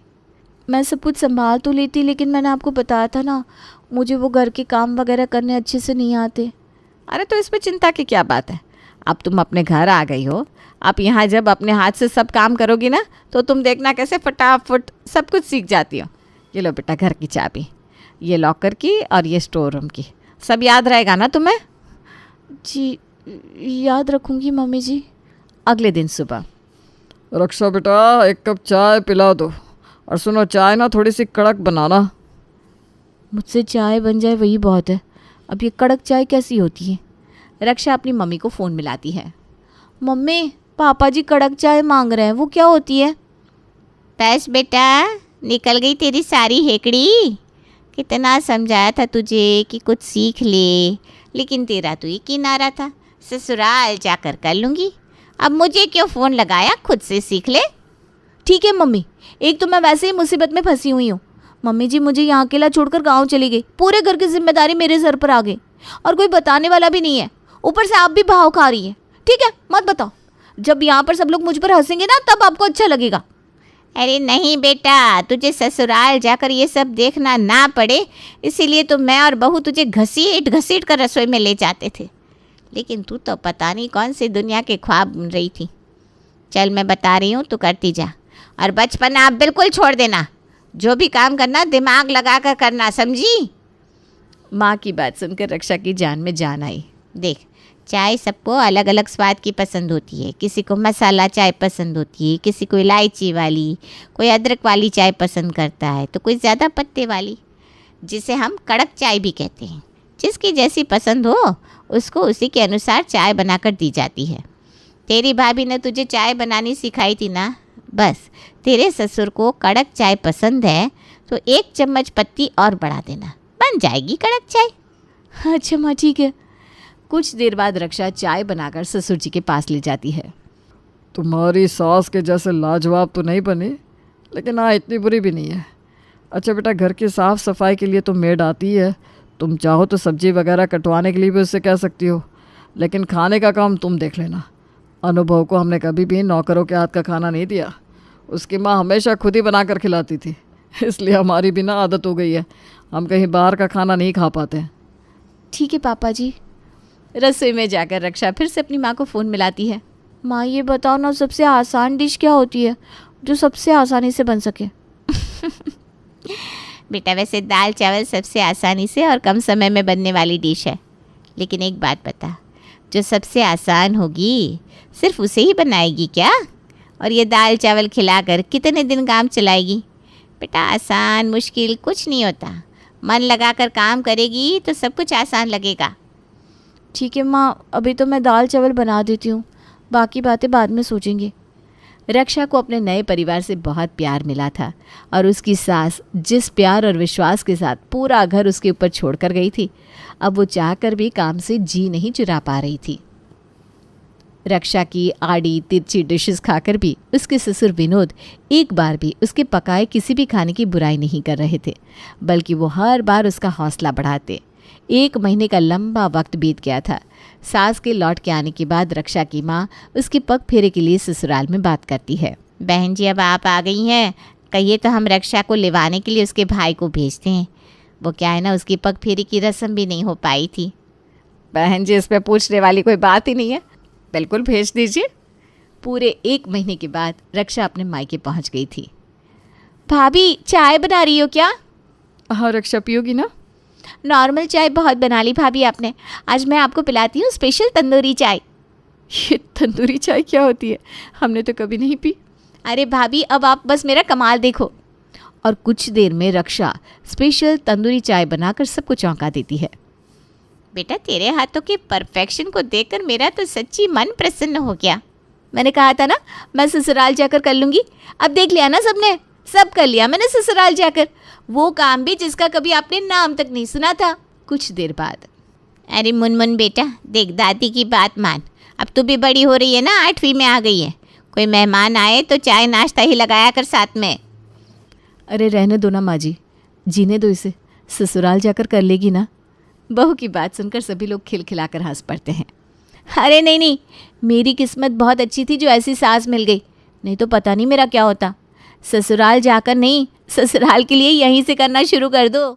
मैं सब कुछ संभाल तो लेती, लेकिन मैंने आपको बताया था ना, मुझे वो घर के काम वगैरह करने अच्छे से नहीं आते।
अरे तो इसमें चिंता की क्या बात है। अब तुम अपने घर आ गई हो, आप यहाँ जब अपने हाथ से सब काम करोगी ना तो तुम देखना कैसे फटाफट सब कुछ सीख जाती हो। ये लो बेटा घर की चाबी, ये लॉकर की और ये स्टोर रूम की। सब याद रहेगा ना तुम्हें?
जी याद रखूँगी मम्मी जी।
अगले दिन सुबह।
रक्षा बेटा, 1 कप चाय पिला दो। और सुनो, चाय ना थोड़ी सी कड़क बनाना।
मुझसे चाय बन जाए वही बहुत है, अब ये कड़क चाय कैसी होती है?
रक्षा अपनी मम्मी को फ़ोन मिलाती है।
मम्मी, पापा जी कड़क चाय मांग रहे हैं, वो क्या होती है?
बस बेटा, निकल गई तेरी सारी हेकड़ी। कितना समझाया था तुझे कि कुछ सीख ले, लेकिन तेरा तो यकीन आ रहा था। ससुराल जाकर कर लूँगी। अब मुझे क्यों फ़ोन लगाया, खुद से सीख ले।
ठीक है मम्मी, एक तो मैं वैसे ही मुसीबत में फंसी हुई हूँ। मम्मी जी मुझे यहाँ अकेला छोड़कर गाँव चली गई, पूरे घर की जिम्मेदारी मेरे सर पर आ गई और कोई बताने वाला भी नहीं है। ऊपर से आप भी भाव खा रही है। ठीक है, मत बताओ। जब यहाँ पर सब लोग मुझ पर हंसेंगे ना, तब आपको अच्छा लगेगा।
अरे नहीं बेटा, तुझे ससुराल जाकर ये सब देखना ना पड़े, इसीलिए तो मैं और बहू तुझे घसीट घसीट कर रसोई में ले जाते थे। लेकिन तू तो पता नहीं कौन सी दुनिया के ख्वाब बुन रही थी। चल मैं बता रही हूँ, तू करती जा। और बचपन आप बिल्कुल छोड़ देना। जो भी काम करना दिमाग लगा कर करना, समझी?
माँ की बात सुनकर रक्षा की जान में जान आई।
देख, चाय सबको अलग अलग स्वाद की पसंद होती है। किसी को मसाला चाय पसंद होती है, किसी को इलायची वाली, कोई अदरक वाली चाय पसंद करता है, तो कोई ज़्यादा पत्ते वाली, जिसे हम कड़क चाय भी कहते हैं। जिसकी जैसी पसंद हो उसको उसी के अनुसार चाय बनाकर दी जाती है। तेरी भाभी ने तुझे चाय बनानी सिखाई थी ना, बस तेरे ससुर को कड़क चाय पसंद है तो 1 चम्मच पत्ती और बढ़ा देना, बन जाएगी कड़क चाय।
अच्छा माँ, ठीक है। कुछ देर बाद रक्षा चाय बनाकर ससुर जी के पास ले जाती है।
तुम्हारी सास के जैसे लाजवाब तो नहीं बनी, लेकिन हाँ इतनी बुरी भी नहीं है। अच्छा बेटा, घर की साफ़ सफाई के लिए तो मेड आती है, तुम चाहो तो सब्जी वगैरह कटवाने के लिए भी उससे कह सकती हो, लेकिन खाने का काम तुम देख लेना। अनुभव को हमने कभी भी नौकरों के हाथ का खाना नहीं दिया। उसकी माँ हमेशा खुद ही बना कर खिलाती थी, इसलिए हमारी भी ना आदत हो गई है, हम कहीं बाहर का खाना नहीं खा पाते हैं।
ठीक है पापा जी।
रसोई में जाकर रक्षा फिर से अपनी माँ को फ़ोन मिलाती है।
माँ ये बताओ ना, सबसे आसान डिश क्या होती है जो सबसे आसानी से बन सके?
बेटा वैसे दाल चावल सबसे आसानी से और कम समय में बनने वाली डिश है, लेकिन एक बात बता, जो सबसे आसान होगी सिर्फ उसे ही बनाएगी क्या? और ये दाल चावल खिलाकर कितने दिन काम चलाएगी? बेटा आसान मुश्किल कुछ नहीं होता, मन लगाकर काम करेगी तो सब कुछ आसान लगेगा।
ठीक है माँ, अभी तो मैं दाल चावल बना देती हूँ, बाकी बातें बाद में सोचेंगे।
रक्षा को अपने नए परिवार से बहुत प्यार मिला था और उसकी सास जिस प्यार और विश्वास के साथ पूरा घर उसके ऊपर छोड़कर गई थी, अब वो चाहकर भी काम से जी नहीं चुरा पा रही थी। रक्षा की आड़ी तिरछी डिशेस खाकर भी उसके ससुर विनोद एक बार भी उसके पकाए किसी भी खाने की बुराई नहीं कर रहे थे, बल्कि वो हर बार उसका हौसला बढ़ाते। 1 महीने का लंबा वक्त बीत गया था। सास के लौट के आने के बाद रक्षा की माँ उसके पग फेरे के लिए ससुराल में बात करती है।
बहन जी अब आप आ गई हैं, कहिए तो हम रक्षा को लिवाने के लिए उसके भाई को भेजते हैं। वो क्या है ना, उसकी पग फेरी की रस्म भी नहीं हो पाई थी।
बहन जी, इस पे पूछने वाली कोई बात ही नहीं है, बिल्कुल भेज दीजिए। पूरे 1 महीने के बाद रक्षा अपने मायके पहुंच गई थी।
भाभी चाय बना रही हो क्या?
हाँ रक्षा, पियोगी ना?
नॉर्मल चाय बहुत बना ली भाभी आपने, आज मैं आपको पिलाती हूँ स्पेशल तंदूरी चाय।
ये तंदूरी चाय क्या होती है? हमने तो कभी नहीं पी।
अरे भाभी अब आप बस मेरा कमाल देखो।
और कुछ देर में रक्षा स्पेशल तंदूरी चाय बनाकर सबको चौंका देती है।
बेटा तेरे हाथों की परफेक्शन को देखकर मेरा तो सच्ची मन प्रसन्न हो गया।
मैंने कहा था ना मैं ससुराल जाकर कर लूँगी, अब देख लिया ना सबने, सब कर लिया मैंने ससुराल जाकर, वो काम भी जिसका कभी आपने नाम तक नहीं सुना था।
कुछ देर बाद,
अरे मुनमुन बेटा देख, दादी की बात मान, अब तू भी बड़ी हो रही है ना, 8वीं में आ गई है। कोई मेहमान आए तो चाय नाश्ता ही लगाया कर साथ में।
अरे रहने दो ना माँ जी, जीने दो इसे, ससुराल जाकर कर लेगी ना। बहू की बात सुनकर सभी लोग खिलखिलाकर हंस पड़ते हैं।
अरे नहीं नहीं, मेरी किस्मत बहुत अच्छी थी जो ऐसी सास मिल गई, नहीं तो पता नहीं मेरा क्या होता। ससुराल जाकर नहीं, ससुराल के लिए यहीं से करना शुरू कर दो।